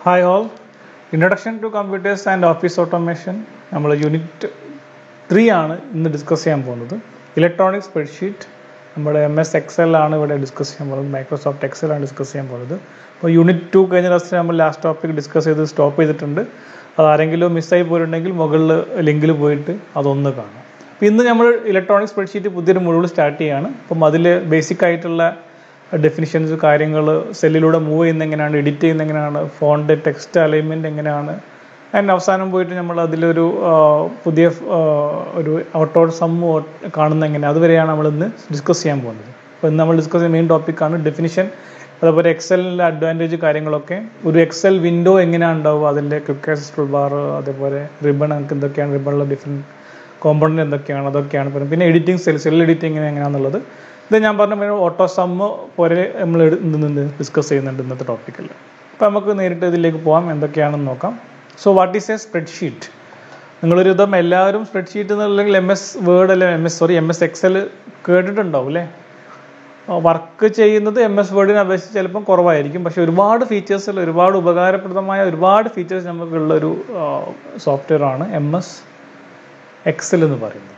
Hi all, Introduction to Computers and Office Automation. നമ്മൾ unit 3 ആണ് ഇന്ന് ഡിസ്കസ് ചെയ്യാൻ പോകുന്നത്. ഇലക്ട്രോണിക് സ്പ്രെഡ്ഷീറ്റ് നമ്മുടെ MS Excel ആണ് ഇവിടെ ഡിസ്കസ് ചെയ്യാൻ പോകുന്നത്. മൈക്രോസോഫ്റ്റ് എക്സൽ ആണ് ഡിസ്കസ് ചെയ്യാൻ പോകുന്നത്. അപ്പോൾ യൂണിറ്റ് 2 കഴിഞ്ഞ ദിവസം നമ്മൾ ലാസ്റ്റ് ടോപ്പിക് ഡിസ്കസ് ചെയ്ത് സ്റ്റോപ്പ് ചെയ്തിട്ടുണ്ട്. അത് ആരെങ്കിലും മിസ്സായി പോയിട്ടുണ്ടെങ്കിൽ മുകളിൽ ലിങ്കിൽ പോയിട്ട് അതൊന്ന് കാണാം. അപ്പോൾ ഇന്ന് നമ്മൾ ഇലക്ട്രോണിക് സ്പ്രെഡ്ഷീറ്റ് പുതിയൊരു മുഴുവൻ സ്റ്റാർട്ട് ചെയ്യുകയാണ്. അപ്പം അതിൽ ബേസിക് ആയിട്ടുള്ള ഡെഫിനിഷൻസ്, കാര്യങ്ങൾ, സെല്ലിലൂടെ മൂവ് ചെയ്യുന്ന എങ്ങനെയാണ്, എഡിറ്റ് ചെയ്യുന്ന എങ്ങനെയാണ്, ഫോണ്ട് ടെക്സ്റ്റ് അലൈൻമെൻറ്റ് എങ്ങനെയാണ്, അതിൻ്റെ അവസാനം പോയിട്ട് നമ്മൾ അതിലൊരു പുതിയ ഒരു ഔട്ടോ സം കാണുന്ന എങ്ങനെ, അതുവരെയാണ് നമ്മൾ ഇന്ന് ഡിസ്കസ് ചെയ്യാൻ പോകുന്നത്. അപ്പോൾ ഇന്ന് നമ്മൾ ഡിസ്കസ് ചെയ്യുന്ന മെയിൻ ടോപ്പിക്കാണ് ഡെഫിനിഷൻ, അതുപോലെ എക്സലിൻ്റെ അഡ്വാൻറ്റേജ് കാര്യങ്ങളൊക്കെ, ഒരു എക്സൽ വിൻഡോ എങ്ങനെയാണ് ഉണ്ടാവുക, അതിൻ്റെ ക്വിക്ക് ആക്സസ് ടൂൾ ബാർ, അതേപോലെ റിബൺ എന്തൊക്കെയാണ്, റിബണിലെ ഡിഫറെൻറ്റ് കോമ്പണൻറ്റ് എന്തൊക്കെയാണ്, അതൊക്കെയാണ് പറയുന്നത്. പിന്നെ എഡിറ്റിംഗ്, സെൽ എഡിറ്റിംഗ് എങ്ങനെയാണെന്നുള്ളത് ഇത് ഞാൻ പറഞ്ഞ ഓട്ടോ സമ്മ് പോലെ നമ്മൾ ഡിസ്കസ് ചെയ്യുന്നുണ്ട് ഇന്നത്തെ ടോപ്പിക്കിൽ. അപ്പോൾ നമുക്ക് നേരിട്ട് ഇതിലേക്ക് പോകാം, എന്തൊക്കെയാണെന്ന് നോക്കാം. So what is A spreadsheet? നിങ്ങളൊരു വിധം എല്ലാവരും സ്പ്രെഡ്ഷീറ്റ് എന്നല്ലെങ്കിൽ MS വേർഡ് അല്ലെങ്കിൽ MS Excel കേട്ടിട്ടുണ്ടാവും അല്ലേ? വർക്ക് ചെയ്യുന്നത് MS വേർഡിനെ അപേക്ഷിച്ച് ചിലപ്പം കുറവായിരിക്കും, പക്ഷേ ഒരുപാട് ഫീച്ചേഴ്സിൽ ഒരുപാട് ഉപകാരപ്രദമായ ഒരുപാട് ഫീച്ചേഴ്സ് നമുക്കുള്ളൊരു സോഫ്റ്റ്വെയർ ആണ് MS Excel എന്ന് പറയുന്നത്.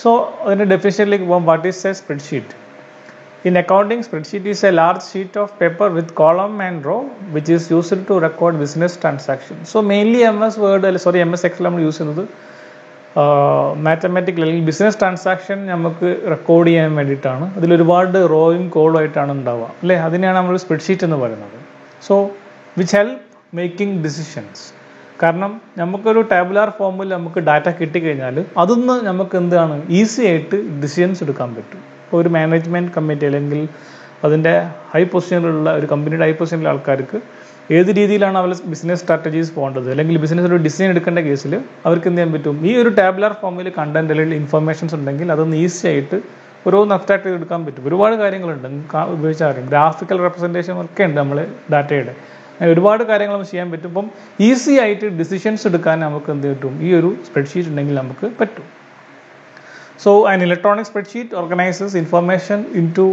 സോ അതിൻ്റെ ഡെഫിനിഷനിലേക്ക് പോകാം. What is A spreadsheet? In accounting, spreadsheet is a large sheet of paper with column and row which is used to record business transactions. So mainly MS Excel നമ്മൾ use ചെയ്യുന്നത് mathematical അല്ലെങ്കിൽ business transaction നമുക്ക് record ചെയ്യാൻ വേണ്ടിയിട്ടാണ്. അതിലൊരുപാട് റോയും കോളും ആയിട്ടാണ് ഉണ്ടാവുക അല്ലേ? അതിനെയാണ് നമ്മൾ സ്പ്രെഡ്ഷീറ്റ് എന്ന് പറയുന്നത്. So which help making decisions. കാരണം നമുക്കൊരു ടാബുലാർ ഫോമിൽ നമുക്ക് ഡാറ്റ കിട്ടിക്കഴിഞ്ഞാൽ അതിന്ന് നമുക്ക് എന്താണ് ഈസി ആയിട്ട് ഡിസിഷൻസ് എടുക്കാൻ പറ്റും. ഇപ്പോൾ ഒരു മാനേജ്മെൻറ്റ് കമ്മിറ്റി അല്ലെങ്കിൽ അതിൻ്റെ ഹൈ പൊസിഷനിലുള്ള ഒരു കമ്പനിയുടെ ഹൈ പൊസിഷനിലുള്ള ആൾക്കാർക്ക് ഏത് രീതിയിലാണ് അവർ ബിസിനസ് സ്ട്രാറ്റജീസ് പോകേണ്ടത്, അല്ലെങ്കിൽ ബിസിനസ് ഒരു ഡിസിഷൻ എടുക്കേണ്ട കേസിൽ അവർക്ക് എന്ത് ചെയ്യാൻ പറ്റും, ഈ ഒരു ടാബുലാർ ഫോമിൽ കണ്ടന്റ് അല്ലെങ്കിൽ ഇൻഫർമേഷൻസ് ഉണ്ടെങ്കിൽ അതൊന്ന് ഈസി ആയിട്ട് ഓരോന്ന് അബ്സ്ട്രാക്ട് ചെയ്ത് എടുക്കാൻ പറ്റും. ഒരുപാട് കാര്യങ്ങളുണ്ട് ഉപയോഗിച്ചാൽ അറിയാം. ഗ്രാഫിക്കൽ റെപ്രസെൻറ്റേഷൻ ഒക്കെ ഉണ്ട് നമ്മൾ ഡാറ്റയുടെ, ഒരുപാട് കാര്യങ്ങൾ നമുക്ക് ചെയ്യാൻ പറ്റും. അപ്പം ഈസി ആയിട്ട് ഡിസിഷൻസ് എടുക്കാൻ നമുക്ക് എന്ത് പറ്റും, ഈ ഒരു സ്പ്രെഡ്ഷീറ്റ് ഉണ്ടെങ്കിൽ നമുക്ക് പറ്റും. So an electronic spreadsheet organizes information into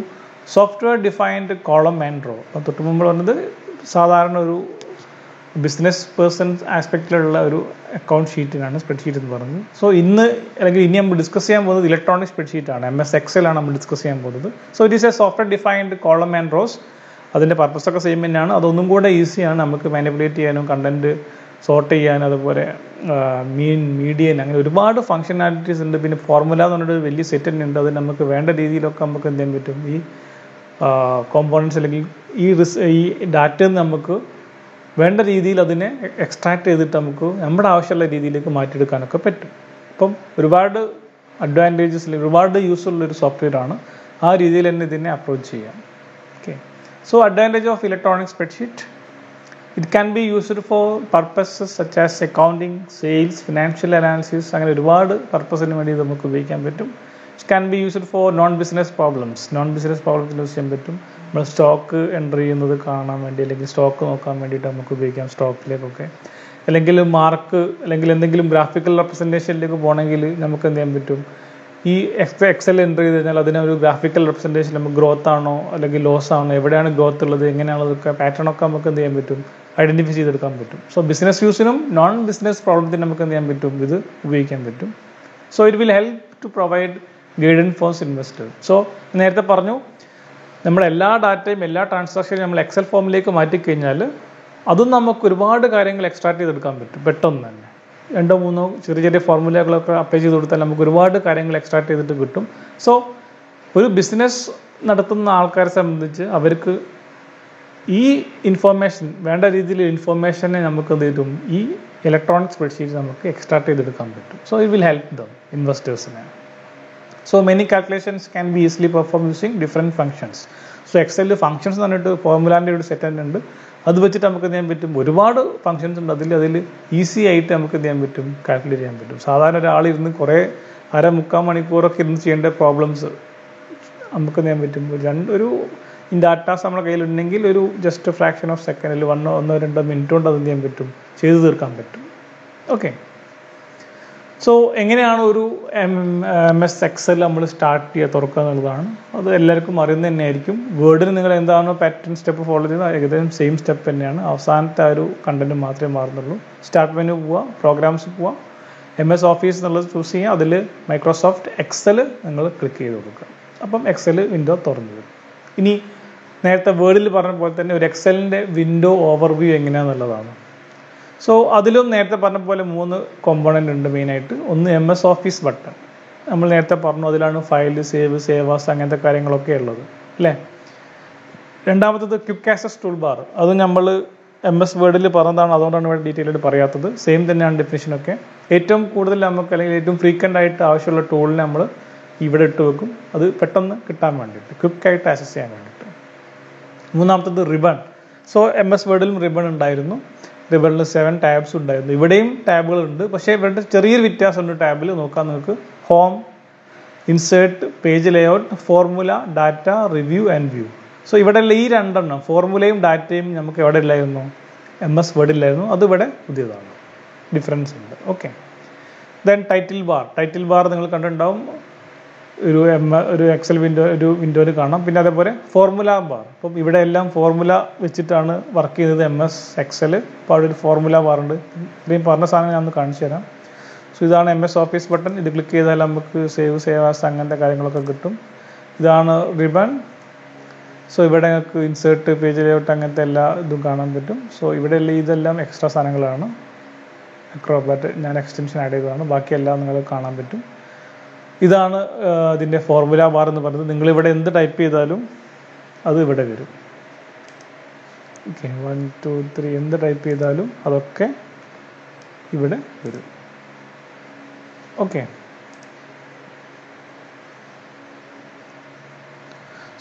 software defined column and row. അപ്പോൾ തൊട്ട് മുമ്പ് പറഞ്ഞത് സാധാരണ ഒരു ബിസിനസ് പേഴ്സൺ ആസ്പെക്റ്റിലുള്ള ഒരു അക്കൗണ്ട് ഷീറ്റിനാണ് സ്പ്രെഡ്ഷീറ്റ് എന്ന് പറയുന്നത്. സോ ഇനി നമ്മൾ ഡിസ്കസ് ചെയ്യാൻ പോകുന്നത് ഇലക്ട്രോണിക് സ്പ്രെഡ്ഷീറ്റാണ്. MS Excel ആണ് നമ്മൾ ഡിസ്കസ് ചെയ്യാൻ പോകുന്നത്. So it is A software defined column and rose. അതിൻ്റെ പർപ്പസൊക്കെ സെയിം തന്നെയാണ്. അതൊന്നും കൂടെ ഈസിയാണ് നമുക്ക് മാനിപ്പുലേറ്റ് ചെയ്യാനും കണ്ടന്റ് സോർട്ട് ചെയ്യാനും, അതുപോലെ മീഡിയൻ, അങ്ങനെ ഒരുപാട് ഫങ്ഷനാലിറ്റീസ് ഉണ്ട്. പിന്നെ ഫോർമുല എന്ന് പറഞ്ഞൊരു വലിയ സെറ്റ് തന്നെ ഉണ്ട്. അത് നമുക്ക് വേണ്ട രീതിയിലൊക്കെ നമുക്ക് എന്ത് ചെയ്യാൻ പറ്റും, ഈ കോമ്പോണൻസ് അല്ലെങ്കിൽ ഈ ഡാറ്റയിൽ നമുക്ക് വേണ്ട രീതിയിൽ അതിനെ എക്സ്ട്രാക്ട് ചെയ്തിട്ട് നമുക്ക് നമ്മുടെ ആവശ്യമുള്ള രീതിയിലേക്ക് മാറ്റിയെടുക്കാനൊക്കെ പറ്റും. അപ്പം ഒരുപാട് അഡ്വാൻറ്റേജസ്, ഒരുപാട് യൂസ്ഫുള്ളൊരു സോഫ്റ്റ്വെയർ ആണ്. ആ രീതിയിൽ തന്നെ ഇതിനെ അപ്രോച്ച് ചെയ്യാം. Okay, so advantage of electronic spreadsheet. It can be used for purposes such as accounting, sales, financial analysis. അങ്ങനെ ഒരുപാട് പർപ്പസിന് വേണ്ടി നമുക്ക് ഉപയോഗിക്കാൻ പറ്റും. It can be used for non-business problems. non-business problems use ചെയ്യാൻ പറ്റും. നമ്മൾ സ്റ്റോക്ക് എൻട്രി ചെയ്യുന്നത് കാണാൻ വേണ്ടി, അല്ലെങ്കിൽ സ്റ്റോക്ക് നോക്കാൻ വേണ്ടിയിട്ട് നമുക്ക് ഉപയോഗിക്കാം. സ്റ്റോക്കിലേക്കൊക്കെ, അല്ലെങ്കിൽ മാർക്ക്, അല്ലെങ്കിൽ എന്തെങ്കിലും ഗ്രാഫിക്കൽ റെപ്രസെൻറ്റേഷനിലേക്ക് പോകണമെങ്കിൽ നമുക്ക് എന്ത് ചെയ്യാൻ പറ്റും, ഈ എക്സൽ എൻട്രി ചെയ്ത് കഴിഞ്ഞാൽ അതിനൊരു ഗ്രാഫിക്കൽ റെപ്രസെൻറ്റേഷൻ നമുക്ക് ഗ്രോത്ത് ആണോ അല്ലെങ്കിൽ ലോസ് ആണോ, എവിടെയാണ് ഗ്രോത്ത് ഉള്ളത്, എങ്ങനെയാണതൊക്കെ പാറ്റേണൊക്കെ നമുക്ക് എന്ത് ചെയ്യാൻ പറ്റും, ഐഡൻറ്റിഫൈ ചെയ്തെടുക്കാൻ പറ്റും. സോ ബിസിനസ് യൂസിനും നോൺ ബിസിനസ് പ്രോബ്ലത്തിന് നമുക്ക് എന്ത് ചെയ്യാൻ പറ്റും, ഇത് ഉപയോഗിക്കാൻ പറ്റും. So it will help to provide guidance for investors. So നേരത്തെ പറഞ്ഞു, നമ്മൾ എല്ലാ ഡാറ്റയും എല്ലാ ട്രാൻസാക്ഷനും നമ്മൾ എക്സൽ ഫോമിലേക്ക് മാറ്റിക്കഴിഞ്ഞാൽ അതും നമുക്ക് ഒരുപാട് കാര്യങ്ങൾ എക്സ്ട്രാക്ട് ചെയ്തെടുക്കാൻ പറ്റും പെട്ടെന്ന് തന്നെ. 2-3 ചെറിയ ചെറിയ ഫോർമുലകളൊക്കെ അപ്ലൈ ചെയ്ത് കൊടുത്താൽ നമുക്ക് ഒരുപാട് കാര്യങ്ങൾ എക്സ്ട്രാക്ട് ചെയ്തിട്ട് കിട്ടും. സോ ഒരു ബിസിനസ് നടത്തുന്ന ആൾക്കാരെ സംബന്ധിച്ച് അവർക്ക് ഈ ഇൻഫോർമേഷൻ, വേണ്ട രീതിയിൽ ഇൻഫോർമേഷനെ നമുക്ക് എന്ത് ചെയ്യും, ഈ ഇലക്ട്രോണിക് സ്പ്രെഡ്ഷീറ്റ് നമുക്ക് എക്സ്ട്രാക്ട് ചെയ്തെടുക്കാൻ പറ്റും. So it will help them ഇൻവെസ്റ്റേഴ്സിനെ. So many calculations can be easily perform using different functions. So എക്സലിൽ ഫങ്ഷൻസ് എന്ന് പറഞ്ഞിട്ട് ഫോർമുലാൻ്റെ ഒരു സെറ്റ് തന്നെ ഉണ്ട്. അത് വെച്ചിട്ട് നമുക്ക് എന്ത് ചെയ്യാൻ പറ്റും, ഒരുപാട് ഫങ്ഷൻസ് ഉണ്ട്. അതിൽ ഈസി ആയിട്ട് നമുക്ക് എന്ത് ചെയ്യാൻ പറ്റും, കാൽക്കുലേറ്റ് ചെയ്യാൻ പറ്റും. സാധാരണ ഒരാളിരുന്ന് കുറേ 1/2-3 മണിക്കൂറൊക്കെ ഇരുന്ന് ചെയ്യേണ്ട പ്രോബ്ലംസ് നമുക്ക് എന്ത് ചെയ്യാൻ പറ്റും, ഒരു ഡാറ്റാസ് നമ്മുടെ കയ്യിലുണ്ടെങ്കിൽ ഒരു ജസ്റ്റ് ഫ്രാക്ഷൻ ഓഫ് സെക്കൻഡിൽ 1-2 മിനിറ്റ് കൊണ്ട് അത് എന്ത് ചെയ്യാൻ പറ്റും, ചെയ്തു തീർക്കാൻ പറ്റും. ഓക്കെ, സോ എങ്ങനെയാണ് ഒരു MS Excel നമ്മൾ സ്റ്റാർട്ട് ചെയ്യുക, തുറക്കുക എന്നുള്ളതാണ്. അത് എല്ലാവർക്കും അറിയുന്നത് തന്നെയായിരിക്കും. വേർഡിന് നിങ്ങൾ എന്താണോ പാറ്റേൺ സ്റ്റെപ്പ് ഫോളോ ചെയ്യുന്നത് ഏകദേശം സെയിം സ്റ്റെപ്പ് തന്നെയാണ്. അവസാനത്തെ ആ ഒരു കണ്ടന്റ് മാത്രമേ മാറുന്നുള്ളൂ. സ്റ്റാർട്ട് മെനു പോവുക, പ്രോഗ്രാംസ് പോവുക, MS Office എന്നുള്ളത് ചൂസ് ചെയ്യുക, അതിൽ മൈക്രോസോഫ്റ്റ് എക്സൽ നിങ്ങൾ ക്ലിക്ക് ചെയ്ത് കൊടുക്കുക. അപ്പം എക്സൽ വിൻഡോ തുറന്നു വരും. ഇനി നേരത്തെ വേർഡിൽ പറഞ്ഞ പോലെ തന്നെ ഒരു എക്സലിൻ്റെ വിൻഡോ ഓവർവ്യൂ എങ്ങനെയാണെന്നുള്ളതാണ്. സോ അതിലും നേരത്തെ പറഞ്ഞ പോലെ 3 കോമ്പോണൻ്റ് ഉണ്ട് മെയിനായിട്ട്. ഒന്ന് MS Office ബട്ടൺ, നമ്മൾ നേരത്തെ പറഞ്ഞു, അതിലാണ് ഫയൽ, സേവ് ആസ് അങ്ങനത്തെ കാര്യങ്ങളൊക്കെ ഉള്ളത് അല്ലേ. രണ്ടാമത്തത് ക്വിക്ക് ആക്സസ് ടൂൾ ബാർ, അത് നമ്മൾ MS വേർഡിൽ പറഞ്ഞതാണ്, അതുകൊണ്ടാണ് ഇവിടെ ഡീറ്റെയിൽ ആയിട്ട് പറയാത്തത്. സെയിം തന്നെയാണ് ഡെഫിനിഷനൊക്കെ. ഏറ്റവും കൂടുതൽ നമുക്ക് അല്ലെങ്കിൽ ഏറ്റവും ഫ്രീക്വൻ്റ് ആയിട്ട് ആവശ്യമുള്ള ടൂളിനെ നമ്മൾ ഇവിടെ ഇട്ട് വെക്കും, അത് പെട്ടെന്ന് കിട്ടാൻ വേണ്ടിയിട്ട്, ക്വിക്കായിട്ട് ആക്സസ് ചെയ്യാൻ വേണ്ടിയിട്ട്. മൂന്നാമത്തത് റിബൺ. സോ MS വേർഡിലും റിബൺ ഉണ്ടായിരുന്നു. റിബണിൽ 7 ടാബ്സ് ഉണ്ടായിരുന്നു. ഇവിടെയും ടാബുകളുണ്ട്, പക്ഷേ ഇവരുടെ ചെറിയൊരു വ്യത്യാസമുണ്ട്. ടാബിൽ നോക്കാം നിങ്ങൾക്ക്, home, insert, page layout, formula, data, review and view. So ഇവിടെ ഈ 2 എണ്ണം ഫോർമുലയും ഡാറ്റയും നമുക്ക് എവിടെ ഇല്ലായിരുന്നു, MS വേർഡിലായിരുന്നു. അതിവിടെ പുതിയതാണ്, ഡിഫറൻസ് ഉണ്ട്. ഓക്കെ. ദെൻ ടൈറ്റിൽ ബാർ നിങ്ങൾ കണ്ടിട്ടുണ്ടാവും, ഒരു എക്സൽ വിൻഡോയിൽ കാണാം. പിന്നെ അതേപോലെ ഫോർമുല ബാർ. അപ്പം ഇവിടെ എല്ലാം ഫോർമുല വെച്ചിട്ടാണ് വർക്ക് ചെയ്യുന്നത് MS Excel. അപ്പോൾ അവിടെ ഒരു ഫോർമുല ബാർ ഉണ്ട്. ഇത്രയും പറഞ്ഞ സാധനം ഞാൻ ഒന്ന് കാണിച്ചു തരാം. സോ ഇതാണ് MS Office ബട്ടൺ. ഇത് ക്ലിക്ക് ചെയ്താൽ നമുക്ക് സേവ് ആസ് അങ്ങനത്തെ കാര്യങ്ങളൊക്കെ കിട്ടും. ഇതാണ് റിബൺ. സോ ഇവിടെ നിങ്ങൾക്ക് ഇൻസേർട്ട്, പേജ് ലേഔട്ട് അങ്ങനത്തെ എല്ലാ ഇതും കാണാൻ പറ്റും. സോ ഇവിടെ ഇതെല്ലാം എക്സ്ട്രാ സാധനങ്ങളാണ്. അക്രോബാറ്റ് ഞാൻ എക്സ്റ്റൻഷൻ ആഡ് ചെയ്തതാണ്. ബാക്കിയെല്ലാം നിങ്ങൾക്ക് കാണാൻ പറ്റും. ഇതാണ് അതിൻ്റെ ഫോർമുല ബാർ എന്ന് പറയുന്നത്. നിങ്ങളിവിടെ എന്ത് ടൈപ്പ് ചെയ്താലും അത് ഇവിടെ വരും. ഓക്കെ, 1 2 3 എന്ത് ടൈപ്പ് ചെയ്താലും അതൊക്കെ ഇവിടെ വരും. ഓക്കെ.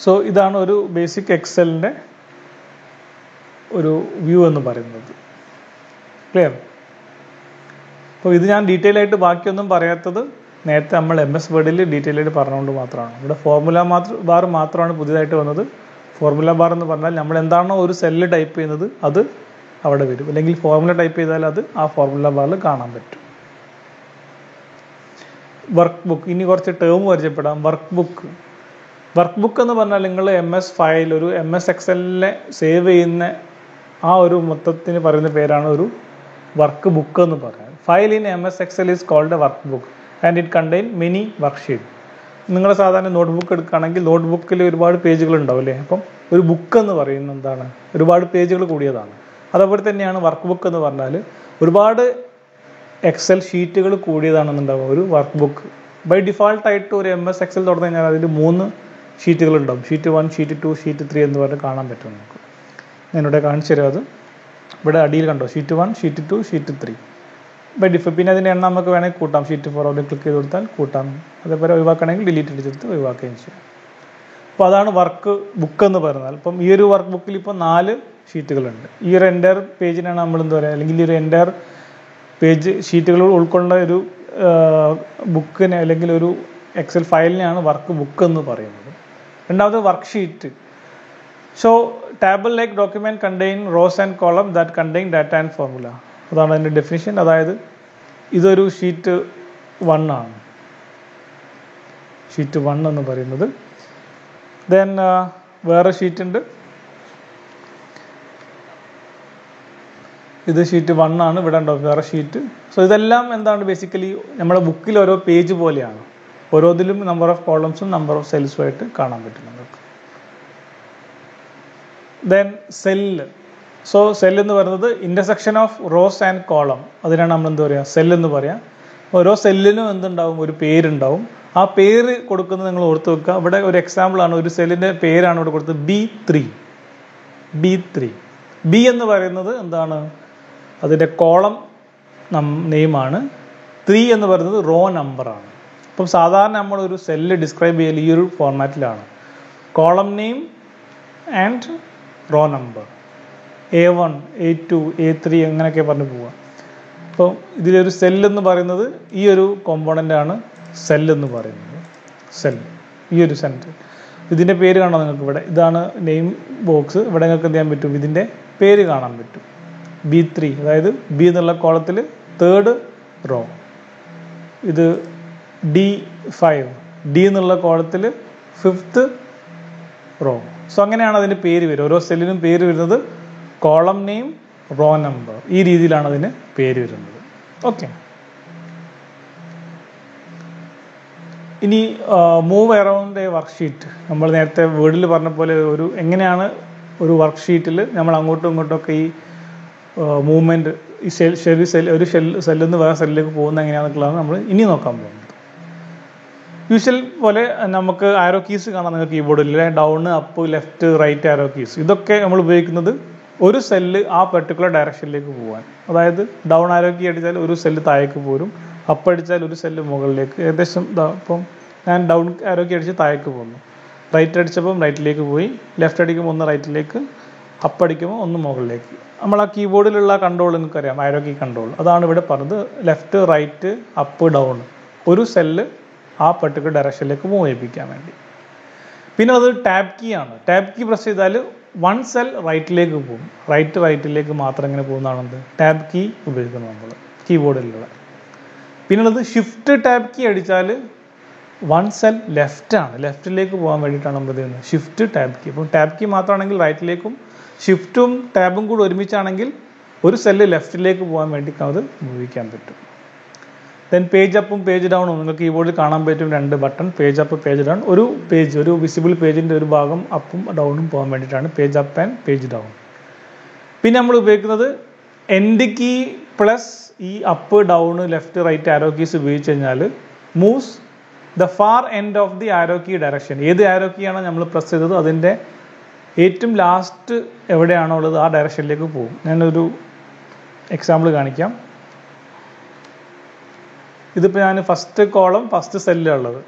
സോ ഇതാണ് ഒരു ബേസിക് എക്സലിൻ്റെ ഒരു വ്യൂ എന്ന് പറയുന്നത്. ക്ലിയർ? അപ്പോൾ ഇത് ഞാൻ ഡീറ്റെയിൽ ആയിട്ട് ബാക്കിയൊന്നും പറയാത്തത് നേരത്തെ നമ്മൾ MS വേർഡിൽ ഡീറ്റെയിൽ ആയിട്ട് പറഞ്ഞുകൊണ്ട് മാത്രമാണ്. ഇവിടെ ഫോർമുല ബാർ മാത്രമാണ് പുതിയതായിട്ട് വന്നത്. ഫോർമുല ബാർ എന്ന് പറഞ്ഞാൽ നമ്മൾ എന്താണോ ഒരു സെല്ല് ടൈപ്പ് ചെയ്യുന്നത് അത് അവിടെ വരും, അല്ലെങ്കിൽ ഫോർമുല ടൈപ്പ് ചെയ്താൽ അത് ആ ഫോർമുല ബാറിൽ കാണാൻ പറ്റും. വർക്ക് ബുക്ക്, ഇനി കുറച്ച് ടേം പരിചയപ്പെടാം. വർക്ക് ബുക്ക് എന്ന് പറഞ്ഞാൽ നിങ്ങൾ MS ഫയൽ, ഒരു MS Excelലെ സേവ് ചെയ്യുന്ന ആ ഒരു മൊത്തത്തിന് പറയുന്ന പേരാണ് ഒരു വർക്ക് ബുക്ക് എന്ന് പറയുന്നത്. File in MS Excel is called a work book and it contain many worksheet. നിങ്ങൾ സാധാരണ നോട്ട്ബുക്ക് എടുക്കുകയാണെങ്കിൽ നോട്ട്ബുക്കിൽ ഒരുപാട് പേജുകൾ ഉണ്ടാവും അല്ലേ. അപ്പം ഒരു ബുക്ക് എന്ന് പറയുന്നത് എന്താണ്, ഒരുപാട് പേജുകൾ കൂടിയതാണ്. അതേപോലെ തന്നെയാണ് വർക്ക് ബുക്ക് എന്ന് പറഞ്ഞാൽ ഒരുപാട് എക്സൽ ഷീറ്റുകൾ കൂടിയതാണെന്നുണ്ടാവും ഒരു വർക്ക് ബുക്ക്. ബൈ ഡിഫാൾട്ടായിട്ട് ഒരു MS Excel തുറന്നു കഴിഞ്ഞാൽ അതിൽ 3 ഷീറ്റുകൾ ഉണ്ടാവും. ഷീറ്റ് 1, ഷീറ്റ് 2, ഷീറ്റ് 3 എന്ന് പറഞ്ഞ് കാണാൻ പറ്റും നമുക്ക്. ഞാനിവിടെ കാണിച്ചു തരാം. അത് ഇവിടെ അടിയിൽ കണ്ടോ, sheet 1, sheet 2, sheet 3 by default. പിന്നെ അതിൻ്റെ എണ്ണം നമുക്ക് വേണമെങ്കിൽ കൂട്ടാം. ഷീറ്റ് 4 അവിടെ ക്ലിക്ക് ചെയ്ത് കൊടുത്താൽ കൂട്ടാം. അതേപോലെ ഒഴിവാക്കണമെങ്കിൽ ഡിലീറ്റ് അടിച്ചെടുത്ത് ഒഴിവാക്കുകയും ചെയ്യാം. അപ്പോൾ അതാണ് വർക്ക് ബുക്ക് എന്ന് പറഞ്ഞാൽ. ഇപ്പം ഈ ഒരു വർക്ക് ബുക്കിൽ ഇപ്പോൾ 4 ഷീറ്റുകളുണ്ട്. ഈ ഒരു എൻ്റയർ പേജിനാണ് നമ്മൾ എന്താ പറയുക, അല്ലെങ്കിൽ ഈ ഒരു എൻ്റയർ പേജ് ഷീറ്റുകൾ ഉൾക്കൊണ്ട ഒരു ബുക്കിനെ അല്ലെങ്കിൽ ഒരു എക്സൽ ഫയലിനെയാണ് വർക്ക് ബുക്ക് എന്ന് പറയുന്നത്. രണ്ടാമത് work sheet. So table like document contain rose and column that contain data and formula. അതാണ് അതിൻ്റെ ഡെഫിനിഷൻ. അതായത് ഇതൊരു ഷീറ്റ് 1 ആണ്, ഷീറ്റ് 1 എന്ന് പറയുന്നത്. ദെൻ വേറെ ഷീറ്റ് ഉണ്ട്, ഇത് ഷീറ്റ് 1 ആണ്. ഇവിടെ ഉണ്ടോ വേറെ ഷീറ്റ്. സോ ഇതെല്ലാം എന്താണ്, ബേസിക്കലി നമ്മുടെ ബുക്കിൽ ഓരോ പേജ് പോലെയാണ്. ഓരോന്നിലും നമ്പർ ഓഫ് കോളംസും നമ്പർ ഓഫ് സെൽസും ആയിട്ട് കാണാൻ പറ്റും നമുക്ക്. Then cell. സോ സെല്ല് എന്ന് പറയുന്നത് intersection of rows and column, അതിനാണ് നമ്മൾ എന്താ പറയുക, സെല്ല് എന്ന് പറയാം. ഓരോ സെല്ലിനും എന്തുണ്ടാവും, ഒരു പേരുണ്ടാവും. ആ പേര് കൊടുക്കുന്നത് നിങ്ങൾ ഓർത്ത് വെക്കുക. ഇവിടെ ഒരു എക്സാമ്പിളാണ്, ഒരു സെല്ലിൻ്റെ പേരാണ് ഇവിടെ കൊടുത്തത് B3. ബി എന്ന് പറയുന്നത് എന്താണ്, അതിൻ്റെ കോളം നെയിമാണ്. 3 എന്ന് പറയുന്നത് റോ നമ്പറാണ്. അപ്പം സാധാരണ നമ്മളൊരു സെല്ല് ഡിസ്ക്രൈബ് ചെയ്യൽ ഈ ഒരു ഫോർമാറ്റിലാണ്, column name and row number, A1, A2, A3 അങ്ങനെയൊക്കെ പറഞ്ഞ് പോവുക. അപ്പം ഇതിലൊരു സെല്ലെന്ന് പറയുന്നത് ഈ ഒരു കോമ്പോണൻ്റാണ് സെല്ലെന്ന് പറയുന്നത്. ഈ ഒരു സെൻറ്റർ, ഇതിൻ്റെ പേര് കാണാം നിങ്ങൾക്ക് ഇവിടെ. ഇതാണ് നെയിം ബോക്സ്. ഇവിടെ നിങ്ങൾക്ക് എന്ത് ചെയ്യാൻ പറ്റും, ഇതിൻ്റെ പേര് കാണാൻ പറ്റും. B3, അതായത് ബി എന്നുള്ള കോളത്തിൽ 3rd റോ. ഇത് D5, ഡി എന്നുള്ള കോളത്തിൽ 5th റോ. സോ അങ്ങനെയാണ് അതിന് പേര് വരിക. ഓരോ സെല്ലിനും പേര് വരുന്നത് കോളം നെയിം, റോ നമ്പർ, ഈ രീതിയിലാണ് അതിന് പേര് വരുന്നത്. ഓക്കെ. ഇനി മൂവ് അറൗണ്ട് എ വർക്ക്ഷീറ്റ്. നമ്മൾ നേരത്തെ വേർഡിൽ പറഞ്ഞ പോലെ എങ്ങനെയാണ് ഒരു വർക്ക്ഷീറ്റിൽ നമ്മൾ അങ്ങോട്ടും ഇങ്ങോട്ടൊക്കെ ഈ മൂവ്മെൻറ്റ്, ഈ ഒരു സെല്ലിൽ നിന്ന് വേറെ സെല്ലിലേക്ക് പോകുന്ന എങ്ങനെയാണെന്നുള്ളതാണ് നമ്മൾ ഇനി നോക്കാൻ പോകുന്നത്. യൂഷ്വൽ പോലെ നമുക്ക് ആരോ കീസ് കാണാം നിങ്ങൾക്ക് കീബോർഡിൽ, down, up, left, right arrow keys. ഇതൊക്കെ നമ്മൾ ഉപയോഗിക്കുന്നത് ഒരു സെല്ല് ആ പെർട്ടിക്കുലർ ഡയറക്ഷനിലേക്ക് പോകാൻ. അതായത് ഡൗൺ ആരോ കീ അടിച്ചാൽ ഒരു സെല്ല് താഴേക്ക് പോരും, അപ്പ് അടിച്ചാൽ ഒരു സെല്ല് മുകളിലേക്ക്. ഏകദേശം ഇപ്പം ഞാൻ ഡൗൺ ആരോ കീ അടിച്ച് താഴേക്ക് പോകുന്നു, റൈറ്റ് അടിച്ചപ്പം റൈറ്റിലേക്ക് പോയി, ലെഫ്റ്റ് അടിക്കുമ്പോൾ ഒന്ന് റൈറ്റിലേക്ക്, അപ്പ് അടിക്കുമ്പോൾ ഒന്ന് മുകളിലേക്ക്. നമ്മൾ ആ കീബോർഡിലുള്ള കൺട്രോൾ നിങ്ങൾക്കറിയാം, ആരോ കീ കൺട്രോൾ. അതാണ് ഇവിടെ പറഞ്ഞത്, ലെഫ്റ്റ്, റൈറ്റ്, അപ്പ്, ഡൗൺ, ഒരു സെല്ല് ആ പെർട്ടിക്കുലർ ഡയറക്ഷനിലേക്ക് മൂവ് ചെയ്യിപ്പിക്കാൻ വേണ്ടി. പിന്നെ അത് ടാബ് കീ ആണ്. ടാബ് കീ പ്രസ് ചെയ്താൽ വൺ സെൽ റൈറ്റിലേക്ക് പോകും. റൈറ്റിലേക്ക് മാത്രം എങ്ങനെ പോകുന്നതാണെന്ത് ടാബ് കീ ഉപയോഗിക്കുന്നത് നമ്മൾ കീബോർഡിലുള്ള. പിന്നുള്ളത് ഷിഫ്റ്റ് ടാബ് കീ അടിച്ചാൽ വൺ സെൽ ലെഫ്റ്റാണ്, ലെഫ്റ്റിലേക്ക് പോകാൻ വേണ്ടിയിട്ടാണ് നമ്മൾ ചെയ്യുന്നത് ഷിഫ്റ്റ് ടാബ് കീ. അപ്പം ടാബ് കീ മാത്രമാണെങ്കിൽ റൈറ്റിലേക്കും, ഷിഫ്റ്റും ടാബും കൂടി ഒരുമിച്ചാണെങ്കിൽ ഒരു സെല്ല് ലെഫ്റ്റിലേക്ക് പോകാൻ വേണ്ടി അത് ഉപയോഗിക്കാൻ പറ്റും. ദെൻ പേജ് അപ്പും പേജ് ഡൗണും നിങ്ങൾക്ക് കീബോർഡിൽ കാണാൻ പറ്റും, 2 button, page up, page down. ഒരു വിസിബിൾ പേജിൻ്റെ ഒരു ഭാഗം അപ്പും ഡൗണും പോകാൻ വേണ്ടിയിട്ടാണ് page up and page down. പിന്നെ നമ്മൾ ഉപയോഗിക്കുന്നത് എൻഡ് കീ പ്ലസ് ഈ up, down, left, right arrow keys ഉപയോഗിച്ച് കഴിഞ്ഞാൽ moves the far end of the arrow key direction. ഏത് ആരോ കീ ആണോ നമ്മൾ പ്രസ് ചെയ്തത് അതിൻ്റെ ഏറ്റവും ലാസ്റ്റ് എവിടെയാണോ ഉള്ളത് ആ ഡയറക്ഷനിലേക്ക് പോകും. ഞാനൊരു എക്സാമ്പിൾ കാണിക്കാം. ഇതിപ്പോൾ ഞാൻ ഫസ്റ്റ് കോളം, ഫസ്റ്റ് സെല്ലുള്ളത്.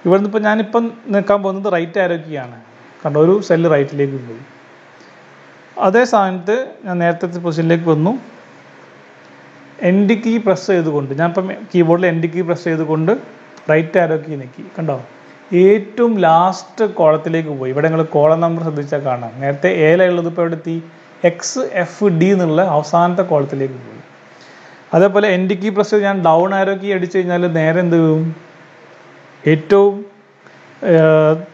ഇവിടുന്ന് ഇപ്പോൾ ഞാനിപ്പം നിൽക്കാൻ പോകുന്നത് റൈറ്റ് ആരോ കീ ആണ്. കണ്ടോ, ഒരു സെല്ല് റൈറ്റിലേക്ക് പോയി. അതേ സ്ഥാനത്ത് ഞാൻ നേരത്തെ പൊസിഷനിലേക്ക് വന്നു, എൻഡ് കീ പ്രസ് ചെയ്തുകൊണ്ട്, ഞാനിപ്പം കീബോർഡിൽ എൻഡ് കീ പ്രസ് ചെയ്തുകൊണ്ട് റൈറ്റ് ആരോ കീ നീക്കി. കണ്ടോ, ഏറ്റവും ലാസ്റ്റ് കോളത്തിലേക്ക് പോയി. ഇവിടെ നിങ്ങൾ കോളം നമ്പർ ശ്രദ്ധിച്ചാൽ കാണാം. നേരത്തെ ഏലുള്ളത് ഇപ്പോൾ എവിടെ എത്തി, XFD എന്നുള്ള അവസാനത്തെ കോളത്തിലേക്ക് പോയി. അതേപോലെ എൻഡ് കീ പ്രസ് ചെയ്ത് ഞാൻ ഡൗൺ ആരോ കീ അടിച്ചു കഴിഞ്ഞാൽ നേരെ എന്ത് ചെയ്യും, ഏറ്റവും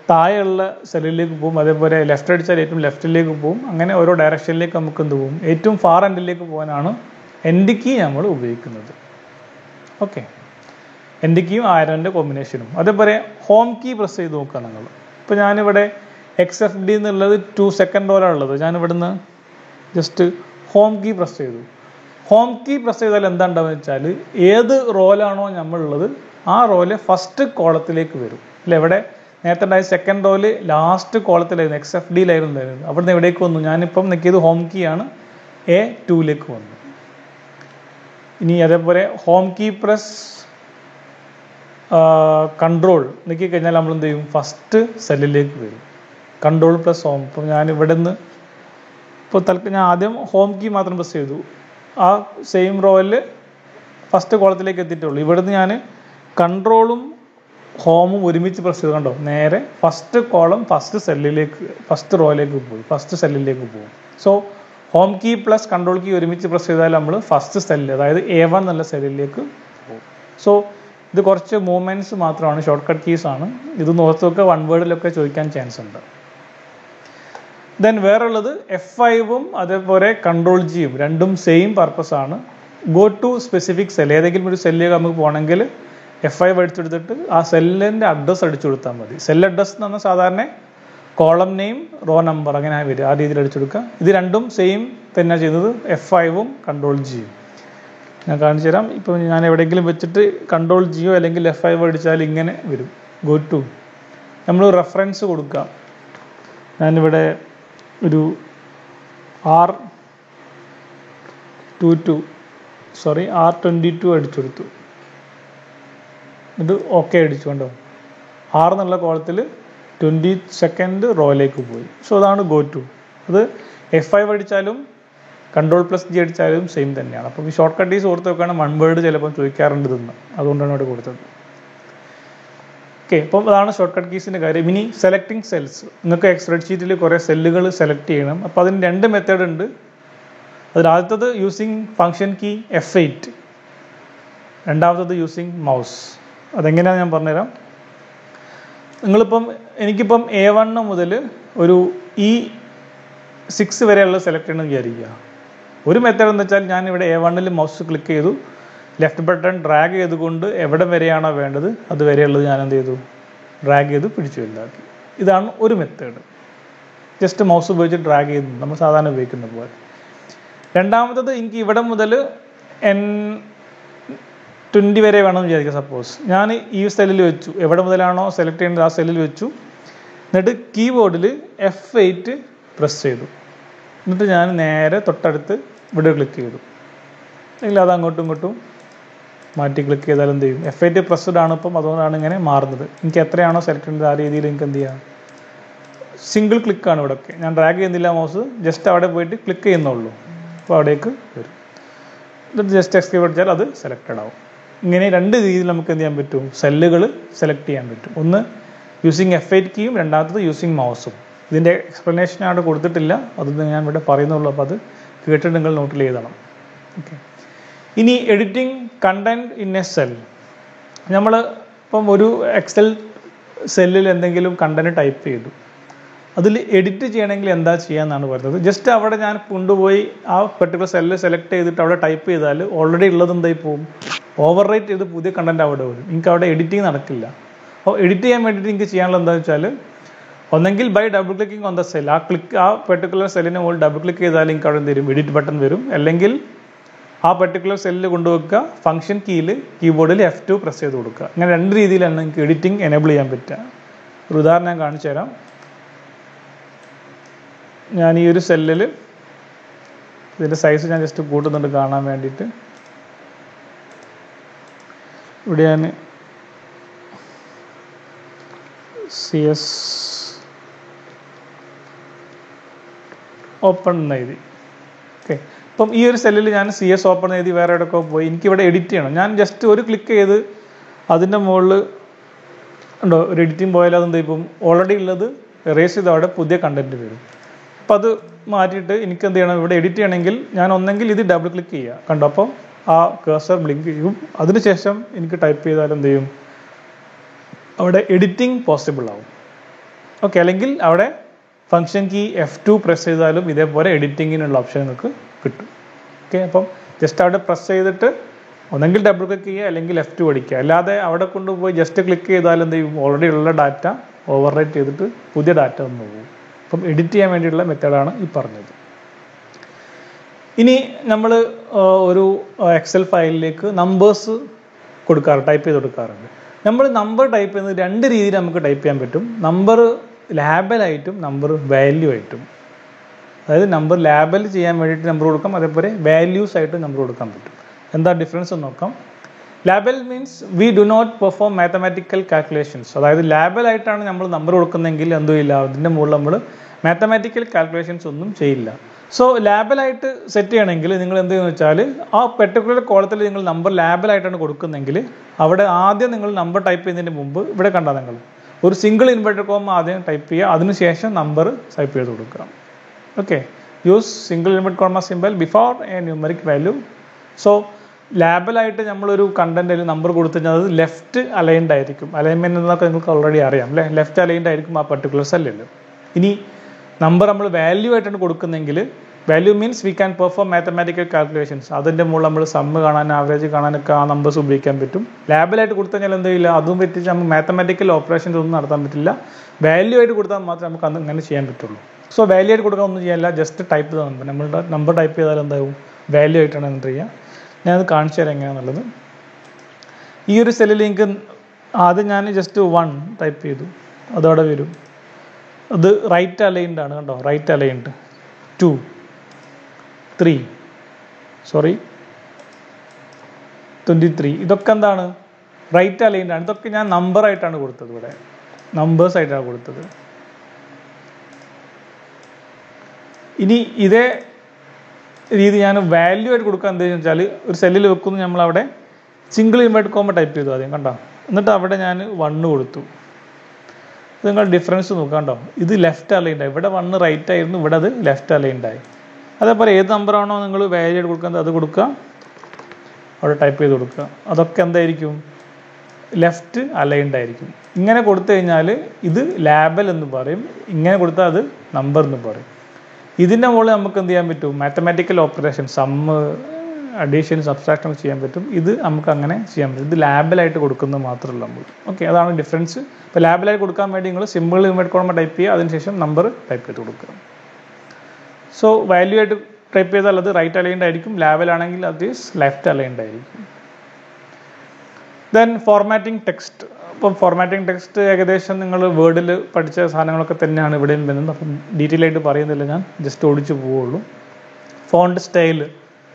താഴെയുള്ള സെല്ലിലേക്ക് പോകും. അതേപോലെ ലെഫ്റ്റ് അടിച്ചാൽ ഏറ്റവും ലെഫ്റ്റിലേക്ക് പോകും. അങ്ങനെ ഓരോ ഡയറക്ഷനിലേക്ക് നമുക്ക് എന്ത് പോകും, ഏറ്റവും ഫാർ എൻഡിലേക്ക് പോകാനാണ് എൻഡ് കീ നമ്മൾ ഉപയോഗിക്കുന്നത്. ഓക്കെ, എൻഡ് കീയും ആരോൻ്റെ കോമ്പിനേഷനും. അതേപോലെ ഹോം കീ പ്രസ് ചെയ്ത് നോക്കുക നിങ്ങൾ. ഇപ്പോൾ ഞാനിവിടെ XFD എന്നുള്ളത് 2 സെക്കൻഡ് റോലാണുള്ളത്. ഞാനിവിടുന്ന് ജസ്റ്റ് ഹോം കീ പ്രസ് ചെയ്തു. ഹോം കീ പ്രസ് ചെയ്താൽ എന്താണ്ടാവുക വെച്ചാൽ ഏത് റോലാണോ നമ്മളുള്ളത് ആ റോല് ഫസ്റ്റ് കോളത്തിലേക്ക് വരും. അല്ല, ഇവിടെ നേരത്തെ ഉണ്ടായ സെക്കൻഡ് റോല് ലാസ്റ്റ് കോളത്തിലായിരുന്നു, XFDയിലായിരുന്നു ഉണ്ടായിരുന്നത്. അവിടുന്ന് എവിടേക്ക് വന്നു, ഞാനിപ്പം നിൽക്കിയത് ഹോം കീ ആണ്, A2ലേക്ക് വന്നു. ഇനി അതേപോലെ ഹോം കീ പ്ലസ് കൺട്രോൾ നിൽക്കി കഴിഞ്ഞാൽ നമ്മൾ എന്ത് ചെയ്യും, ഫസ്റ്റ് സെല്ലിലേക്ക് വരും. Control plus home. ഇപ്പം ഞാൻ ഇവിടെ നിന്ന് ഇപ്പോൾ ഞാൻ ആദ്യം ഹോം കീ മാത്രം പ്രസ് ചെയ്തു, ആ സെയിം റോയിൽ ഫസ്റ്റ് കോളത്തിലേക്ക് എത്തിയിട്ടുള്ളൂ. ഇവിടുന്ന് ഞാൻ കൺട്രോളും ഹോമും ഒരുമിച്ച് പ്രസ് ചെയ്ത് കണ്ടോ, നേരെ ഫസ്റ്റ് കോളം ഫസ്റ്റ് സെല്ലിലേക്ക്, ഫസ്റ്റ് റോയിലേക്ക് പോയി, ഫസ്റ്റ് സെല്ലിലേക്ക് പോകും. So home key plus control key ഒരുമിച്ച് പ്രസ് ചെയ്താൽ നമ്മൾ ഫസ്റ്റ് സെല്ല്, അതായത് A1 എന്നുള്ള സെല്ലിലേക്ക് പോകും. സോ ഇത് കുറച്ച് മൂവ്മെൻറ്റ്സ് മാത്രമാണ്, ഷോർട്ട് കട്ട് കീസ് ആണ്. ഇത് നോർത്തൊക്കെ വൺ വേർഡിലൊക്കെ ചോദിക്കാൻ ചാൻസ് ഉണ്ട്. ദെൻ വേറെ ഉള്ളത് F5ഉം അതേപോലെ കൺട്രോൾ ജിയും രണ്ടും സെയിം പർപ്പസ് ആണ്. ഗോ ടു സ്പെസിഫിക് സെൽ, ഏതെങ്കിലും ഒരു സെല്ലിലേക്ക് നമുക്ക് പോകണമെങ്കിൽ F5 അടിച്ചെടുത്തിട്ട് ആ സെല്ലിൻ്റെ അഡ്രസ്സ് അടിച്ചു കൊടുത്താൽ മതി. സെൽ അഡ്രസ് എന്ന് പറഞ്ഞാൽ സാധാരണ കോളം നെയിം, റോ നമ്പർ അങ്ങനെ വരും, ആ രീതിയിൽ അടിച്ചെടുക്കുക. ഇത് രണ്ടും സെയിം തന്നെ ചെയ്യുന്നത്, F5ഉം കൺട്രോൾ ജിയും. ഞാൻ കാണിച്ചു തരാം. ഇപ്പോൾ ഞാൻ എവിടെയെങ്കിലും വെച്ചിട്ട് കൺട്രോൾ ജിയോ അല്ലെങ്കിൽ F5 അടിച്ചാൽ ഇങ്ങനെ വരും. ഗോ ടു നമ്മൾ റെഫറൻസ് കൊടുക്കാം. ഞാനിവിടെ ഒരു R22 അടിച്ചെടുത്തു. ഇത് ഓക്കെ അടിച്ചു കണ്ടോ, R എന്നുള്ള കോളത്തിൽ 22nd റോയിലേക്ക് പോയി. സോ അതാണ് ഗോ ടു. അത് F5 അടിച്ചാലും കൺട്രോൾ പ്ലസ് ജി അടിച്ചാലും സെയിം തന്നെയാണ്. അപ്പോൾ ഈ ഷോർട്ട് കട്ട് കീസ് ഓർത്ത് വെക്കുകയാണ്, വൺ വേർഡ് ചിലപ്പോൾ ചോദിക്കാറുണ്ട് ഇതെന്ന്, അതുകൊണ്ടാണ് ഇവിടെ കൊടുത്തത്. ഓക്കെ, അപ്പം അതാണ് ഷോർട്ട് കട്ട് കീസിൻ്റെ കാര്യം. ഇനി സെലക്ടിങ് സെൽസ്, നിങ്ങൾക്ക് സ്പ്രെഡ് ഷീറ്റിൽ കുറേ സെല്ലുകൾ സെലക്ട് ചെയ്യണം. അപ്പോൾ അതിന് 2 മെത്തേഡ് ഉണ്ട്. അതിൽ ആദ്യത്തത് യൂസിങ് ഫംഗ്ഷൻ കീ F8. രണ്ടാമത്തത് യൂസിങ് മൗസ്. അതെങ്ങനെയാണെന്ന് ഞാൻ പറഞ്ഞുതരാം. എനിക്കിപ്പം A1 മുതൽ ഒരു E6 വരെയുള്ള സെലക്ട് ചെയ്യണമെന്ന് വിചാരിക്കുക. ഒരു മെത്തേഡ് എന്ന് വെച്ചാൽ ഞാൻ ഇവിടെ A1 മൗസ് ക്ലിക്ക് ചെയ്തു, ലെഫ്റ്റ് ബട്ടൺ ഡ്രാഗ് ചെയ്തുകൊണ്ട് എവിടെ വരെയാണോ വേണ്ടത് അത് വരെയുള്ളത് ഞാൻ എന്ത് ചെയ്തു, ഡ്രാഗ് ചെയ്ത് പിടിച്ചു വലുതാക്കി. ഇതാണ് ഒരു മെത്തേഡ്. ജസ്റ്റ് മൗസ് ഉപയോഗിച്ച് ഡ്രാഗ് ചെയ്തു, നമ്മൾ സാധാരണ ഉപയോഗിക്കുന്ന പോലെ. രണ്ടാമത്തത് എനിക്ക് ഇവിടെ മുതൽ N20 വരെ വേണമെന്ന് വിചാരിക്കുക. സപ്പോസ് ഞാൻ ഈ സെല്ലിൽ വെച്ചു, എവിടെ മുതലാണോ സെലക്ട് ചെയ്യേണ്ടത് ആ സെല്ലിൽ വെച്ചു. എന്നിട്ട് കീബോർഡിൽ F8 പ്രസ് ചെയ്തു. എന്നിട്ട് ഞാൻ നേരെ തൊട്ടടുത്ത് ഇവിടെ ക്ലിക്ക് ചെയ്തു. അല്ലെങ്കിൽ അത് അങ്ങോട്ടും ഇങ്ങോട്ടും മാറ്റി ക്ലിക്ക് ചെയ്താൽ എന്ത് ചെയ്യും, F8 പ്രസ്ഡ് ആണ് ഇപ്പം, അതുകൊണ്ടാണ് ഇങ്ങനെ മാറുന്നത്. എനിക്ക് എത്രയാണോ സെലക്ട് ചെയ്യുന്നത് ആ രീതിയിൽ എനിക്ക് എന്ത് ചെയ്യാം, സിംഗിൾ ക്ലിക്കാണ് ഇവിടെയൊക്കെ. ഞാൻ ഡ്രാഗ് ചെയ്യുന്നില്ല മൗസ്, ജസ്റ്റ് അവിടെ പോയിട്ട് ക്ലിക്ക് ചെയ്യുന്നുള്ളൂ. അപ്പോൾ അവിടേക്ക് വരും. എന്നിട്ട് ജസ്റ്റ് എസ്കേപ്പ് അടിച്ചാൽ അത് സെലക്റ്റഡ് ആവും. ഇങ്ങനെ രണ്ട് രീതിയിൽ നമുക്ക് എന്ത് ചെയ്യാൻ പറ്റും, സെല്ലുകൾ സെലക്ട് ചെയ്യാൻ പറ്റും. ഒന്ന് യൂസിങ് F8 കീയും, രണ്ടാമത്തത് യൂസിങ് മൗസും. ഇതിൻ്റെ എക്സ്പ്ലനേഷൻ അവിടെ കൊടുത്തിട്ടില്ല, അതൊന്നും ഞാൻ ഇവിടെ പറയുന്നുള്ളൂ. അപ്പോൾ അത് കേട്ടിട്ട് നിങ്ങൾ നോട്ടിൽ എഴുതണം. ഓക്കെ. ഇനി editing content in A cell. നമ്മൾ ഇപ്പം ഒരു എക്സൽ സെല്ലിൽ എന്തെങ്കിലും കണ്ടന്റ് ടൈപ്പ് ചെയ്തു, അതിൽ എഡിറ്റ് ചെയ്യണമെങ്കിൽ എന്താ ചെയ്യാന്നാണ് പറയുന്നത്. ജസ്റ്റ് അവിടെ ഞാൻ കൊണ്ടുപോയി ആ പെർട്ടിക്കുലർ സെല്ല് സെലക്ട് ചെയ്തിട്ട് അവിടെ ടൈപ്പ് ചെയ്താൽ ഓൾറെഡി ഉള്ളത് എന്തായി പോകും, ഓവർ റൈറ്റ് ചെയ്ത് പുതിയ കണ്ടന്റ് അവിടെ വരും. എനിക്ക് അവിടെ എഡിറ്റിംഗ് നടക്കില്ല. അപ്പോൾ എഡിറ്റ് ചെയ്യാൻ വേണ്ടിയിട്ട് എനിക്ക് ചെയ്യാനുള്ളത് എന്താണെന്ന് വെച്ചാൽ, ഒന്നെങ്കിൽ by double clicking on the cell, ആ പെർട്ടിക്കുലർ സെല്ലിന് മുകളിൽ ഡബിൾ ക്ലിക്ക് ചെയ്താൽ എനിക്ക് അവിടെ എന്ത് വരും, എഡിറ്റ് ബട്ടൺ വരും. അല്ലെങ്കിൽ ആ പെർട്ടിക്കുലർ സെല്ലിൽ കൊണ്ടുവെക്കുക, ഫംഗ്ഷൻ കീയിൽ കീബോർഡിൽ F2 പ്രസ് ചെയ്ത് കൊടുക്കുക. അങ്ങനെ രണ്ട് രീതിയിലാണ് എനിക്ക് എഡിറ്റിംഗ് എനേബിൾ ചെയ്യാൻ പറ്റുക. ഒരു ഉദാഹരണം ഞാൻ കാണിച്ചു തരാം. ഞാൻ ഈ ഒരു സെല്ലിൽ ഇതിൻ്റെ സൈസ് ഞാൻ ജസ്റ്റ് കൂട്ടുന്നുണ്ട് കാണാൻ വേണ്ടിയിട്ട്. ഇവിടെ ഞാൻ CS ഓപ്പൺ എന്ന് എഴുതി. ഓക്കെ. അപ്പം ഈ ഒരു സെല്ലിൽ ഞാൻ CS ഓപ്പൺ എഴുതി വേറെ എവിടെയൊക്കെ പോയി എനിക്കിവിടെ എഡിറ്റ് ചെയ്യണം. ഞാൻ ജസ്റ്റ് ഒരു ക്ലിക്ക് ചെയ്ത് അതിൻ്റെ മുകളിൽ ഉണ്ടോ ഒരു എഡിറ്റിംഗ് പോയാൽ അതെന്ത് ഇപ്പം ഓൾറെഡി ഉള്ളത് എറേസ് ചെയ്ത് അവിടെ പുതിയ കണ്ടന്റ് വരും. അപ്പം അത് മാറ്റിയിട്ട് എനിക്ക് എന്ത് ചെയ്യണം, ഇവിടെ എഡിറ്റ് ചെയ്യണമെങ്കിൽ ഞാൻ ഒന്നെങ്കിൽ ഇത് ഡബിൾ ക്ലിക്ക് ചെയ്യുക, കണ്ടോ, അപ്പം ആ കേഴ്സർ ബ്ലിങ്ക് ചെയ്യും. അതിനുശേഷം എനിക്ക് ടൈപ്പ് ചെയ്താൽ എന്ത് ചെയ്യും, അവിടെ എഡിറ്റിംഗ് പോസിബിൾ ആവും. ഓക്കെ. അല്ലെങ്കിൽ അവിടെ ഫംഗ്ഷൻ കീ F2 പ്രസ് ചെയ്താലും ഇതേപോലെ എഡിറ്റിങ്ങിനുള്ള ഓപ്ഷൻ നിങ്ങൾക്ക് കിട്ടും. ഓക്കെ. അപ്പം ജസ്റ്റ് അവിടെ പ്രസ് ചെയ്തിട്ട് ഒന്നെങ്കിൽ ഡബിൾ ക്ലിക്ക് ചെയ്യുക, അല്ലെങ്കിൽ F2 അടിക്കുക. അല്ലാതെ അവിടെ കൊണ്ടുപോയി ജസ്റ്റ് ക്ലിക്ക് ചെയ്താൽ എന്ത് ചെയ്യും, ഓൾറെഡി ഉള്ള ഡാറ്റ ഓവർ റൈറ്റ് ചെയ്തിട്ട് പുതിയ ഡാറ്റ വന്നു പോകും. അപ്പം എഡിറ്റ് ചെയ്യാൻ വേണ്ടിയിട്ടുള്ള മെത്തേഡാണ് ഈ പറഞ്ഞത്. ഇനി നമ്മൾ ഒരു എക്സൽ ഫയലിലേക്ക് നമ്പേഴ്സ് ടൈപ്പ് ചെയ്ത് കൊടുക്കാറുണ്ട്. നമ്മൾ നമ്പർ ടൈപ്പ് ചെയ്യുന്നത് രണ്ട് രീതിയിൽ നമുക്ക് ടൈപ്പ് ചെയ്യാൻ പറ്റും. നമ്പർ ലാബലായിട്ടും നമ്പർ വാല്യൂ ആയിട്ടും. അതായത് നമ്പർ ലാബൽ ചെയ്യാൻ വേണ്ടിയിട്ട് നമ്പർ കൊടുക്കാം, അതേപോലെ വാല്യൂസ് ആയിട്ട് നമ്പർ കൊടുക്കാൻ പറ്റും. എന്താ ഡിഫറൻസ് എന്ന് നോക്കാം. Label means we do not perform mathematical calculations. അതായത് ലാബലായിട്ടാണ് നമ്മൾ നമ്പർ കൊടുക്കുന്നതെങ്കിൽ എന്തും ഇല്ല, അതിൻ്റെ മുകളിൽ നമ്മൾ മാത്തമാറ്റിക്കൽ കാൽക്കുലേഷൻസ് ഒന്നും ചെയ്യില്ല. സോ ലാബലായിട്ട് സെറ്റ് ചെയ്യണമെങ്കിൽ നിങ്ങൾ എന്ത് ചെയ്യുമെന്ന് വെച്ചാൽ, ആ പെർട്ടിക്കുലർ കോളത്തിൽ നിങ്ങൾ നമ്പർ ലാബലായിട്ടാണ് കൊടുക്കുന്നതെങ്കിൽ അവിടെ ആദ്യം നിങ്ങൾ നമ്പർ ടൈപ്പ് ചെയ്യുന്നതിന് മുമ്പ് ഇവിടെ കണ്ടാൽ നിങ്ങൾ ഒരു സിംഗിൾ ഇൻവെർട്ടഡ് കോമ ആദ്യം ടൈപ്പ് ചെയ്യുക, അതിനുശേഷം നമ്പർ ടൈപ്പ് ചെയ്ത് കൊടുക്കുക. Okay. Use single inverted comma symbol before a numeric value. So ലാബലായിട്ട് നമ്മളൊരു കണ്ടന്റിൽ നമ്പർ കൊടുത്തു കഴിഞ്ഞാൽ അത് ലെഫ്റ്റ് അലൈൻഡ് ആയിരിക്കും. അലൈൻമെന്റ് എന്നൊക്കെ നിങ്ങൾക്ക് ഓൾറെഡി അറിയാം അല്ലേ, ലെഫ്റ്റ് അലൈൻഡ് ആയിരിക്കും ആ പെർട്ടിക്കുലർ സെല്ലിൽ. ഇനി നമ്പർ നമ്മൾ വാല്യൂ ആയിട്ടാണ് കൊടുക്കുന്നതെങ്കിൽ, value means we can perform mathematical calculations. അതിൻ്റെ മുകളിൽ നമ്മൾ സമ്മ് കാണാൻ, ആവറേജ് കാണാനൊക്കെ ആ നമ്പേഴ്സ് ഉപയോഗിക്കാൻ പറ്റും. ലാബലായിട്ട് കൊടുത്തു കഴിഞ്ഞാൽ എന്തെയില്ല, അതും പറ്റിച്ച് നമുക്ക് മാത്തമാറ്റിക്കൽ ഓപ്പറേഷൻസ് ഒന്നും നടത്താൻ പറ്റില്ല. വാല്യൂ ആയിട്ട് കൊടുത്താൽ മാത്രമേ നമുക്ക് അത് അങ്ങനെ ചെയ്യാൻ പറ്റുള്ളൂ. സോ വാല്യൂ ആയിട്ട് കൊടുക്കാൻ ഒന്നും ചെയ്യാനില്ല, ജസ്റ്റ് ടൈപ്പ് ചെയ്താൽ നമ്പർ. നമ്മളുടെ നമ്പർ ടൈപ്പ് ചെയ്താൽ എന്താവും, വാല്യൂ ആയിട്ടാണ് എൻ്റർ ചെയ്യുക. ഞാനത് കാണിച്ചു തരാം എങ്ങനെയാണെന്നുള്ളത്. ഈ ഒരു സെല്ലിൽ എനിക്ക് ആദ്യം ഞാൻ ജസ്റ്റ് 1 ടൈപ്പ് ചെയ്തു, അതവിടെ വരും. അത് റൈറ്റ് അലൈൻഡ് ആണ്, കണ്ടോ, റൈറ്റ് അലൈൻഡ്. 2 3 23 ഇതൊക്കെ എന്താണ്, റൈറ്റ് അലൈൻഡ് ആണ്. ഇതൊക്കെ ഞാൻ നമ്പർ ആയിട്ടാണ് കൊടുത്തത്, ഇവിടെ നമ്പേഴ്സ് ആയിട്ടാണ് കൊടുത്തത്. ഇനി ഇതേ രീതി ഞാൻ വാല്യൂ ആയിട്ട് കൊടുക്കാൻ എന്താണെന്ന് വെച്ചാൽ, ഒരു സെല്ലിൽ വെക്കുന്നു, നമ്മളവിടെ സിംഗിൾ ഇൻവെർട്ടഡ് കോമ ടൈപ്പ് ചെയ്തു ആദ്യം, കണ്ടോ, എന്നിട്ട് അവിടെ ഞാൻ 1 കൊടുത്തു. ഇത് നിങ്ങൾ ഡിഫറൻസ് നോക്കാം, കണ്ടോ, ഇത് ലെഫ്റ്റ് അലൈൻഡ് ആയി, ഇവിടെ 1 റൈറ്റ് ആയിരുന്നു, ഇവിടെ അത് ലെഫ്റ്റ് അലൈൻഡ് ആയി. അതേപോലെ ഏത് നമ്പറാണോ നിങ്ങൾ വാല്യൂ ആയിട്ട് കൊടുക്കുന്നത് അത് കൊടുക്കുക. അവിടെ ടൈപ്പ് ചെയ്ത് കൊടുക്കുക. അതൊക്കെ എന്തായിരിക്കും? ലെഫ്റ്റ് അലൈൻഡ് ആയിരിക്കും. ഇങ്ങനെ കൊടുത്തു കഴിഞ്ഞാൽ ഇത് ലാബൽ എന്ന് പറയും, ഇങ്ങനെ കൊടുത്താൽ അത് നമ്പർ എന്ന് പറയും. ഇതിൻ്റെ മുകളിൽ നമുക്ക് എന്ത് ചെയ്യാൻ പറ്റും? Mathematical operation, sum, addition, subtraction ചെയ്യാൻ പറ്റും. ഇത് നമുക്ക് അങ്ങനെ ചെയ്യാൻ പറ്റും. ഇത് ലാബലായിട്ട് കൊടുക്കുന്നത് മാത്രമല്ല നമ്മൾ. ഓക്കെ, അതാണ് ഡിഫറൻസ്. ഇപ്പോൾ ലാബലായിട്ട് കൊടുക്കാൻ വേണ്ടി നിങ്ങൾ സിമ്പിൾ ഇൻവേർട്ടഡ് കോമ ടൈപ്പ് ചെയ്യുക, അതിനുശേഷം നമ്പർ ടൈപ്പ് ചെയ്ത് കൊടുക്കുക. സോ വാല്യൂ ആയിട്ട് ടൈപ്പ് ചെയ്താൽ അത് റൈറ്റ് അലൈൻഡ് ആയിരിക്കും, ലാബലാണെങ്കിൽ അത് ലെഫ്റ്റ് അലൈൻഡ് ആയിരിക്കും. Then formatting text. അപ്പം ഫോർമാറ്റിംഗ് ടെക്സ്റ്റ് ഏകദേശം നിങ്ങൾ വേർഡിൽ പഠിച്ച സാധനങ്ങളൊക്കെ തന്നെയാണ് ഇവിടെയും വരുന്നത്. അപ്പം ഡീറ്റെയിൽ ആയിട്ട് പറയുന്നില്ല, ഞാൻ ജസ്റ്റ് ഓടിച്ചു പോവുള്ളൂ. ഫോണ്ട് സ്റ്റൈൽ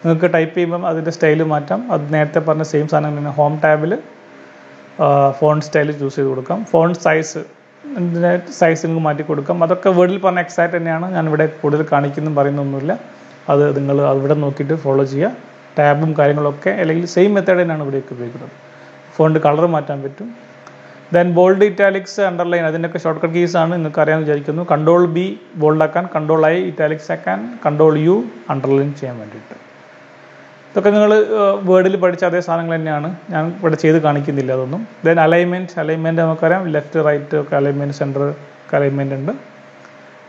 നിങ്ങൾക്ക് ടൈപ്പ് ചെയ്യുമ്പം അതിൻ്റെ സ്റ്റൈൽ മാറ്റാം. അത് നേരത്തെ പറഞ്ഞ സെയിം സാധനം തന്നെ. ഹോം ടാബിൽ ഫോണ്ട് സ്റ്റൈൽ ചൂസ് ചെയ്ത് കൊടുക്കാം. ഫോണ്ട് സൈസ്, സൈസ് നിങ്ങൾക്ക് മാറ്റി കൊടുക്കാം. അതൊക്കെ വേർഡിൽ പറഞ്ഞ എക്സാക്റ്റ് തന്നെയാണ്, ഞാനിവിടെ കൂടുതൽ കാണിക്കുന്നു പറയുന്നൊന്നുമില്ല. അത് നിങ്ങൾ അവിടെ നോക്കിയിട്ട് ഫോളോ ചെയ്യുക. ടാബും കാര്യങ്ങളൊക്കെ അല്ലെങ്കിൽ സെയിം മെത്തേഡ് തന്നെയാണ് ഇവിടെയൊക്കെ ഉപയോഗിക്കുന്നത്. ഫോണ്ട് കളർ മാറ്റാൻ പറ്റും. ദെൻ ബോൾഡ്, ഇറ്റാലിക്സ്, അണ്ടർലൈൻ, അതിൻ്റെയൊക്കെ ഷോർട്ട് കട്ട് കീസ് ആണ്, നിങ്ങൾക്ക് അറിയാമെന്ന് വിചാരിക്കുന്നു. കൺട്രോൾ ബി ബോൾഡ് ആക്കാൻ, കൺട്രോൾ ഐ ഇറ്റാലിക്സ് ആക്കാൻ, കൺട്രോൾ യു അണ്ടർലൈൻ ചെയ്യാൻ വേണ്ടിയിട്ട്. ഇതൊക്കെ നിങ്ങൾ വേർഡിൽ പഠിച്ച അതേ സാധനങ്ങൾ തന്നെയാണ്, ഞാൻ ഇവിടെ ചെയ്ത് കാണിക്കുന്നില്ല അതൊന്നും. ദെൻ അലൈൻമെൻറ്റ് നമുക്കറിയാം, ലെഫ്റ്റ് റൈറ്റ് ഒക്കെ അലൈൻമെൻറ്റ്, സെൻറ്റർ ഒക്കെ അലൈൻമെൻറ്റ് ഉണ്ട്.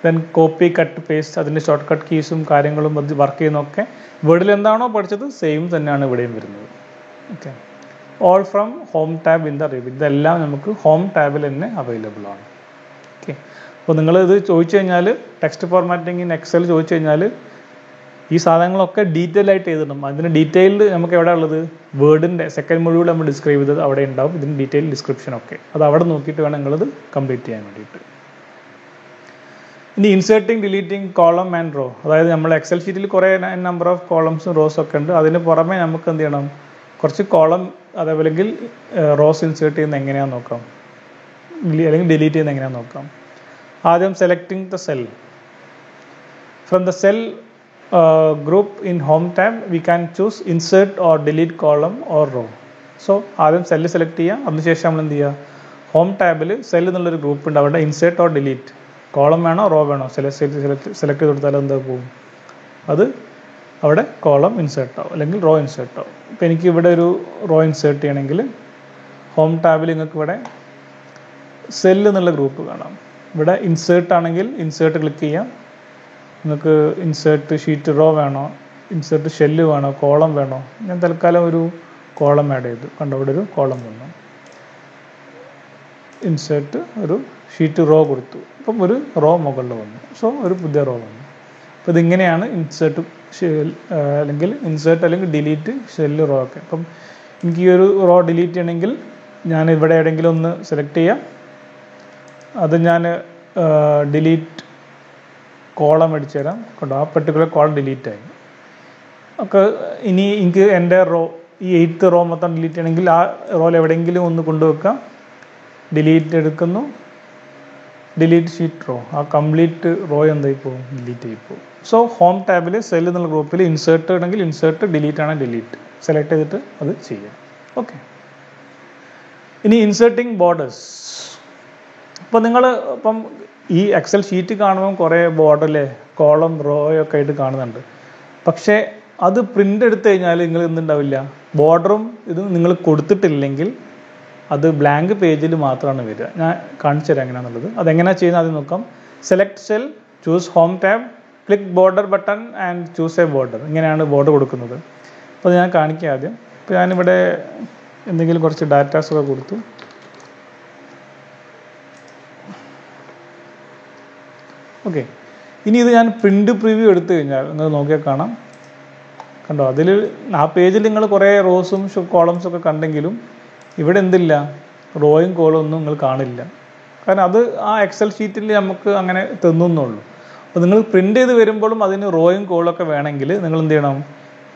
ദെൻ കോപ്പി, കട്ട്, പേസ്റ്റ്, അതിൻ്റെ ഷോർട്ട് കട്ട് കീസും കാര്യങ്ങളും അത് വർക്ക് ചെയ്യുന്നതൊക്കെ വേർഡിൽ എന്താണോ പഠിച്ചത് സെയിം തന്നെയാണ് ഇവിടെയും വരുന്നത്. Okay, all from home tab in the Rive. ഇതെല്ലാം നമുക്ക് ഹോം ടാബിൽ തന്നെ അവൈലബിൾ ആണ്. ഓക്കെ, അപ്പോൾ നിങ്ങളിത് ചോദിച്ചു കഴിഞ്ഞാൽ, ടെക്സ്റ്റ് ഫോർമാറ്റിംഗ് ഇൻ എക്സൽ ചോദിച്ചു കഴിഞ്ഞാൽ ഈ സാധനങ്ങളൊക്കെ ഡീറ്റെയിൽ ആയിട്ട് എഴുതണം. അതിന് ഡീറ്റെയിൽഡ് നമുക്ക് എവിടെ ഉള്ളത്? വേർഡിൻ്റെ സെക്കൻഡ് മൊഡ്യൂൾ നമ്മൾ ഡിസ്ക്രൈബ് ചെയ്തത് അവിടെ ഉണ്ടാവും. ഇതിന് ഡീറ്റെയിൽ ഡിസ്ക്രിപ്ഷനൊക്കെ അത് അവിടെ നോക്കിയിട്ട് വേണം നിങ്ങളത് കംപ്ലീറ്റ് ചെയ്യാൻ വേണ്ടിയിട്ട്. ഇനി inserting, deleting column and row. അതായത് നമ്മൾ എക്സൽ ഷീറ്റിൽ കുറേ നമ്പർ ഓഫ് കോളംസും റോസും ഒക്കെ ഉണ്ട്. അതിന് പുറമെ നമുക്ക് എന്ത് ചെയ്യണം? കുറച്ച് കോളം അതേപോലെങ്കിൽ റോസ് ഇൻസേർട്ട് ചെയ്യുന്നത് എങ്ങനെയാണെന്ന് നോക്കാം, അല്ലെങ്കിൽ ഡിലീറ്റ് ചെയ്യുന്നത് എങ്ങനെയാണെന്ന് നോക്കാം. ആദ്യം selecting the cell. From the cell group in home tab we can choose insert or delete column or row. So ആദ്യം സെല്ല് സെലക്ട് ചെയ്യുക, അതിനുശേഷം നമ്മൾ എന്ത് ചെയ്യുക? ഹോം ടാബിൽ സെല്ല് എന്നുള്ളൊരു ഗ്രൂപ്പ് ഉണ്ട്, അവിടെ ഇൻസേർട്ട് ഓർ ഡിലീറ്റ്, കോളം വേണോ റോ വേണോ സെലക്ട് ചെയ്ത് കൊടുത്താൽ എന്താ പോകും? അത് അവിടെ കോളം ഇൻസേർട്ട് ആവും അല്ലെങ്കിൽ റോ ഇൻസേർട്ട് ആവും. ഇപ്പോൾ എനിക്ക് ഇവിടെ ഒരു റോ ഇൻസേർട്ട് ചെയ്യണമെങ്കിൽ ഹോം ടാബിൽ നിങ്ങൾക്ക് ഇവിടെ സെല്ല് എന്നുള്ള ഗ്രൂപ്പ് കാണാം. ഇവിടെ ഇൻസേർട്ട് ആണെങ്കിൽ ഇൻസേർട്ട് ക്ലിക്ക് ചെയ്യാം. നിങ്ങൾക്ക് ഇൻസേർട്ട് ഷീറ്റ് റോ വേണോ, ഇൻസേർട്ട് ഷെല്ല് വേണോ, കോളം വേണോ? ഞാൻ തൽക്കാലം ഒരു കോളം ആഡ് ചെയ്തു. കണ്ടോ, ഇവിടെ ഒരു കോളം വന്നു. ഇൻസേർട്ട് ഒരു ഷീറ്റ് റോ കൊടുത്തു, അപ്പം ഒരു റോ മുകളിൽ വന്നു. സോ ഒരു പുതിയ റോ വന്നു. അപ്പോൾ ഇതിങ്ങനെയാണ് ഇൻസേർട്ട് അല്ലെങ്കിൽ ഡിലീറ്റ്, ഷെല്ല്, റോ ഒക്കെ. അപ്പം എനിക്ക് ഈ ഒരു റോ ഡിലീറ്റ് ചെയ്യണമെങ്കിൽ ഞാൻ ഇവിടെ എവിടെയെങ്കിലും ഒന്ന് സെലക്ട് ചെയ്യാം. അത് ഞാൻ ഡിലീറ്റ് കോളം അടിച്ചു തരാം. കണ്ടോ, ആ പെർട്ടിക്കുലർ കോളം ഡിലീറ്റ് ആയി. ഒക്കെ ഇനി എനിക്ക് എൻ്റെ റോ, ഈ 8th റോ മൊത്തം ഡിലീറ്റ് ചെയ്യണമെങ്കിൽ ആ റോയിൽ എവിടെയെങ്കിലും ഒന്ന് കൊണ്ടുവെക്കാം. ഡിലീറ്റ് എടുക്കുന്നു, ഡിലീറ്റ് ഷീറ്റ് റോ, ആ കംപ്ലീറ്റ് റോ എന്തായി പോകും? ഡിലീറ്റ് ആയി പോകും. സോ ഹോം ടാബിൽ സെൽ എന്നുള്ള ഗ്രൂപ്പിൽ ഇൻസേർട്ട് ആണെങ്കിൽ ഇൻസേർട്ട്, ഡിലീറ്റ് ആണെങ്കിൽ ഡിലീറ്റ് സെലക്ട് ചെയ്തിട്ട് അത് ചെയ്യാം. ഓക്കെ, ഇനി ഇൻസേർട്ടിങ് ബോർഡേഴ്സ്. അപ്പോൾ നിങ്ങൾ ഇപ്പം ഈ എക്സൽ ഷീറ്റ് കാണുമ്പം കുറേ ബോർഡറിലെ കോളം റോയൊക്കെ ആയിട്ട് കാണുന്നുണ്ട്. പക്ഷേ അത് പ്രിൻ്റ് എടുത്തു കഴിഞ്ഞാൽ നിങ്ങൾ എന്തുണ്ടാവില്ല? ബോർഡറും ഇതും നിങ്ങൾ കൊടുത്തിട്ടില്ലെങ്കിൽ അത് ബ്ലാങ്ക് പേജിൽ മാത്രമാണ് വരിക. ഞാൻ കാണിച്ചു തരാം എങ്ങനെയാണെന്നുള്ളത്. അതെങ്ങനെയാണ് ചെയ്യുന്നത് ആദ്യം നോക്കാം. Select cell, choose home tab, click border button and choose A border. ഇങ്ങനെയാണ് ബോർഡർ കൊടുക്കുന്നത്. അപ്പോൾ ഞാൻ കാണിക്കാം ആദ്യം. ഇപ്പോൾ ഞാനിവിടെ എന്തെങ്കിലും കുറച്ച് ഡാറ്റാസൊക്കെ കൊടുത്തു. ഓക്കെ, ഇനി ഇത് ഞാൻ പ്രിൻ്റ് പ്രിവ്യൂ എടുത്തു കഴിഞ്ഞാൽ നിങ്ങൾ നോക്കിയാൽ കാണാം. കണ്ടോ, അതിൽ ആ പേജിൽ നിങ്ങൾ കുറേ റോസും കോളംസും ഒക്കെ കണ്ടെങ്കിലും ഇവിടെ എന്തില്ല? റോയും കോളും ഒന്നും നിങ്ങൾ കാണില്ല. കാരണം അത് ആ എക്സൽ ഷീറ്റിൽ നമുക്ക് അങ്ങനെ തന്നുന്നുള്ളൂ. അപ്പോൾ നിങ്ങൾ പ്രിൻ്റ് ചെയ്ത് വരുമ്പോഴും അതിന് റോയും കോളും ഒക്കെ വേണമെങ്കിൽ നിങ്ങൾ എന്ത് ചെയ്യണം?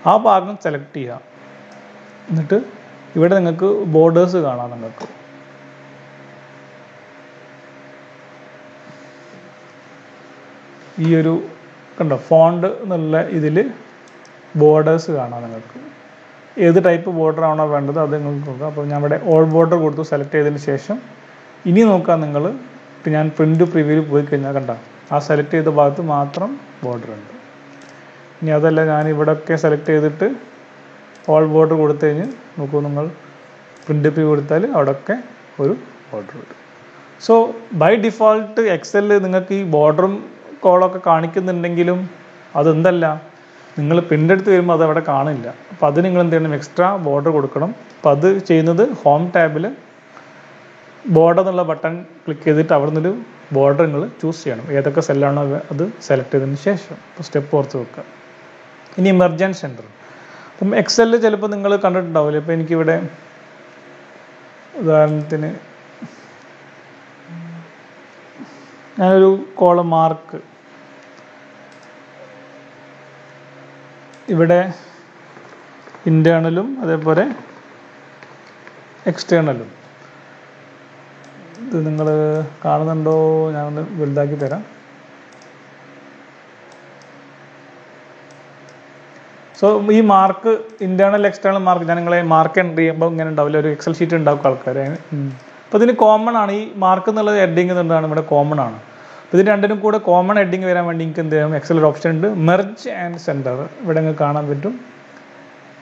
ആ ഭാഗം സെലക്ട് ചെയ്യുക. എന്നിട്ട് ഇവിടെ നിങ്ങൾക്ക് ബോർഡേഴ്സ് കാണാം. നിങ്ങൾക്ക് ഈ ഒരു കണ്ടോ, ഫോണ്ട് എന്നുള്ള ഇതിൽ ബോർഡേഴ്സ് കാണാം. നിങ്ങൾക്ക് ഏത് ടൈപ്പ് ബോർഡർ ആണോ വേണ്ടത് അത് നിങ്ങൾക്ക് നോക്കാം. അപ്പോൾ ഞാൻ ഇവിടെ ഓൾ ബോർഡർ കൊടുത്തു. സെലക്ട് ചെയ്തതിന് ശേഷം ഇനി നോക്കാം നിങ്ങൾ. ഇപ്പം ഞാൻ പ്രിൻ്റ് പ്രിവ്യൂവിൽ പോയി കഴിഞ്ഞാൽ കണ്ട ആ സെലക്ട് ചെയ്ത ഭാഗത്ത് മാത്രം ബോർഡർ ഉണ്ട്. ഇനി അതല്ല, ഞാൻ ഇവിടെയൊക്കെ സെലക്ട് ചെയ്തിട്ട് ഓൾ ബോർഡർ കൊടുത്തു കഴിഞ്ഞ് നോക്കൂ, നിങ്ങൾ പ്രിൻ്റ് പി കൊടുത്താൽ അവിടെയൊക്കെ ഒരു ബോർഡർ വരും. സോ ബൈ ഡിഫോൾട്ട് എക്സലിൽ നിങ്ങൾക്ക് ഈ ബോർഡറും കോളൊക്കെ കാണിക്കുന്നുണ്ടെങ്കിലും അതെന്തല്ല, നിങ്ങൾ പ്രിൻ്റ് എടുത്ത് വരുമ്പോൾ അത് അവിടെ കാണില്ല. അപ്പോൾ അത് നിങ്ങൾ എന്ത് ചെയ്യണം, എക്സ്ട്രാ ബോർഡർ കൊടുക്കണം. അപ്പോൾ അത് ചെയ്യുന്നത് ഹോം ടാബിൽ ബോർഡർ എന്നുള്ള ബട്ടൺ ക്ലിക്ക് ചെയ്തിട്ട് അവിടെ നിന്നൊരു ബോർഡർ നിങ്ങൾ ചൂസ് ചെയ്യണം. ഏതൊക്കെ സെല്ലാണോ അത് സെലക്ട് ചെയ്തതിന് ശേഷം ഇപ്പോൾ സ്റ്റെപ്പ് ഓർത്ത് വെക്കുക. ഇനി ഇമർജൻസ് സെൻറ്റർ. അപ്പം എക്സലിൽ ചിലപ്പോൾ നിങ്ങൾ കണ്ടിട്ടുണ്ടാവില്ല. ഇപ്പോൾ എനിക്കിവിടെ ഉദാഹരണത്തിന് ഞാനൊരു കോളം മാർക്ക് ഇവിടെ ഇൻറ്റേർണലും അതേപോലെ എക്സ്റ്റേണലും, ഇത് നിങ്ങൾ കാണുന്നുണ്ടോ, ഞാനൊന്ന് വലുതാക്കി തരാം. സോ ഈ മാർക്ക് ഇൻറ്റേർണൽ എക്സ്റ്റേണൽ മാർക്ക് ഞാൻ നിങ്ങളെ മാർക്ക് എൻട്രി ചെയ്യുമ്പോൾ ഇങ്ങനെ ഉണ്ടാവില്ല, ഒരു എക്സൽ ഷീറ്റ് ഉണ്ടാക്കും ആൾക്കാർ. അപ്പോൾ ഇതിന് കോമൺ ആണ്, ഈ മാർക്ക് എന്നുള്ളത് ഹെഡിങ് എന്താണ് ഇവിടെ കോമൺ ആണ്. അപ്പോൾ ഇതിന് രണ്ടിനും കൂടെ കോമൺ ഹെഡിങ് വരാൻ വേണ്ടി നിങ്ങൾക്ക് എന്ത് ചെയ്യാം, എക്സൽ ഒരു ഓപ്ഷൻ ഉണ്ട്, മെർജ് ആൻഡ് സെൻറ്റർ. ഇവിടെ നിങ്ങൾക്ക് കാണാൻ പറ്റും,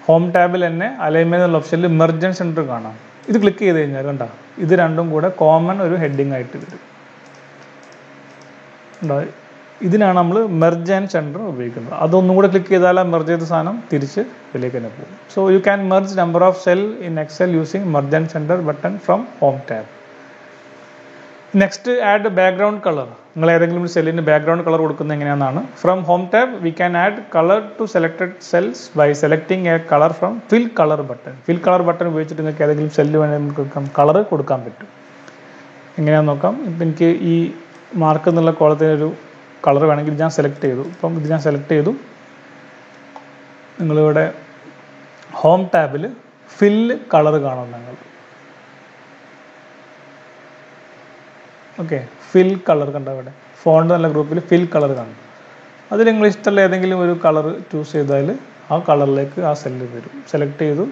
ഹോം ടാബിൽ തന്നെ അലൈൻമെന്റ് എന്നുള്ള ഓപ്ഷനിൽ മെർജ് ആൻഡ് സെൻറ്റർ കാണാം. ഇത് ക്ലിക്ക് ചെയ്ത് കഴിഞ്ഞാൽ കണ്ടോ, ഇത് രണ്ടും കൂടെ കോമൺ ഒരു ഹെഡിങ് ആയിട്ട് വരും. ഉണ്ടോ, ഇതിനാണ് നമ്മൾ മെർജ് ആൻഡ് സെൻറ്റർ ഉപയോഗിക്കുന്നത്. അതൊന്നും കൂടെ ക്ലിക്ക് ചെയ്താൽ ആ മെർജ് ചെയ്ത സാധനം തിരിച്ച് ഇതിലേക്ക് തന്നെ പോകും. So you can merge number of cell in Excel using merge and centre button from home tab. Next add background colour. നിങ്ങൾ ഏതെങ്കിലും ഒരു സെല്ലിന് ബാക്ക്ഗ്രൗണ്ട് കളർ കൊടുക്കുന്നത് എങ്ങനെയാണെന്നാണ്. From home tab we can add colour to selected cells by selecting a colour from fill colour button. Fill colour button ഉപയോഗിച്ചിട്ട് നിങ്ങൾക്ക് ഏതെങ്കിലും cell വേണമെങ്കിൽ കളർ കൊടുക്കാൻ പറ്റും. എങ്ങനെയാണെന്ന് നോക്കാം. ഇപ്പം എനിക്ക് ഈ മാർക്ക് എന്നുള്ള കോളത്തിനൊരു കളർ വേണമെങ്കിൽ ഞാൻ സെലക്ട് ചെയ്തു. ഇപ്പം ഇത് ഞാൻ സെലക്ട് ചെയ്തു. നിങ്ങളിവിടെ ഹോം ടാബിൽ ഫില്ല് കളർ കാണാം നിങ്ങൾ. ഓക്കെ, ഫിൽ കളർ കണ്ടോ, ഇവിടെ ഫോണ്ട് എന്നുള്ള ഗ്രൂപ്പിൽ ഫിൽ കളർ കാണും. അതിൽ നിങ്ങൾ ഇഷ്ടമുള്ള ഏതെങ്കിലും ഒരു കളർ ചൂസ് ചെയ്താൽ ആ കളറിലേക്ക് ആ സെല്ല് വരും. സെലക്ട് ചെയ്തു,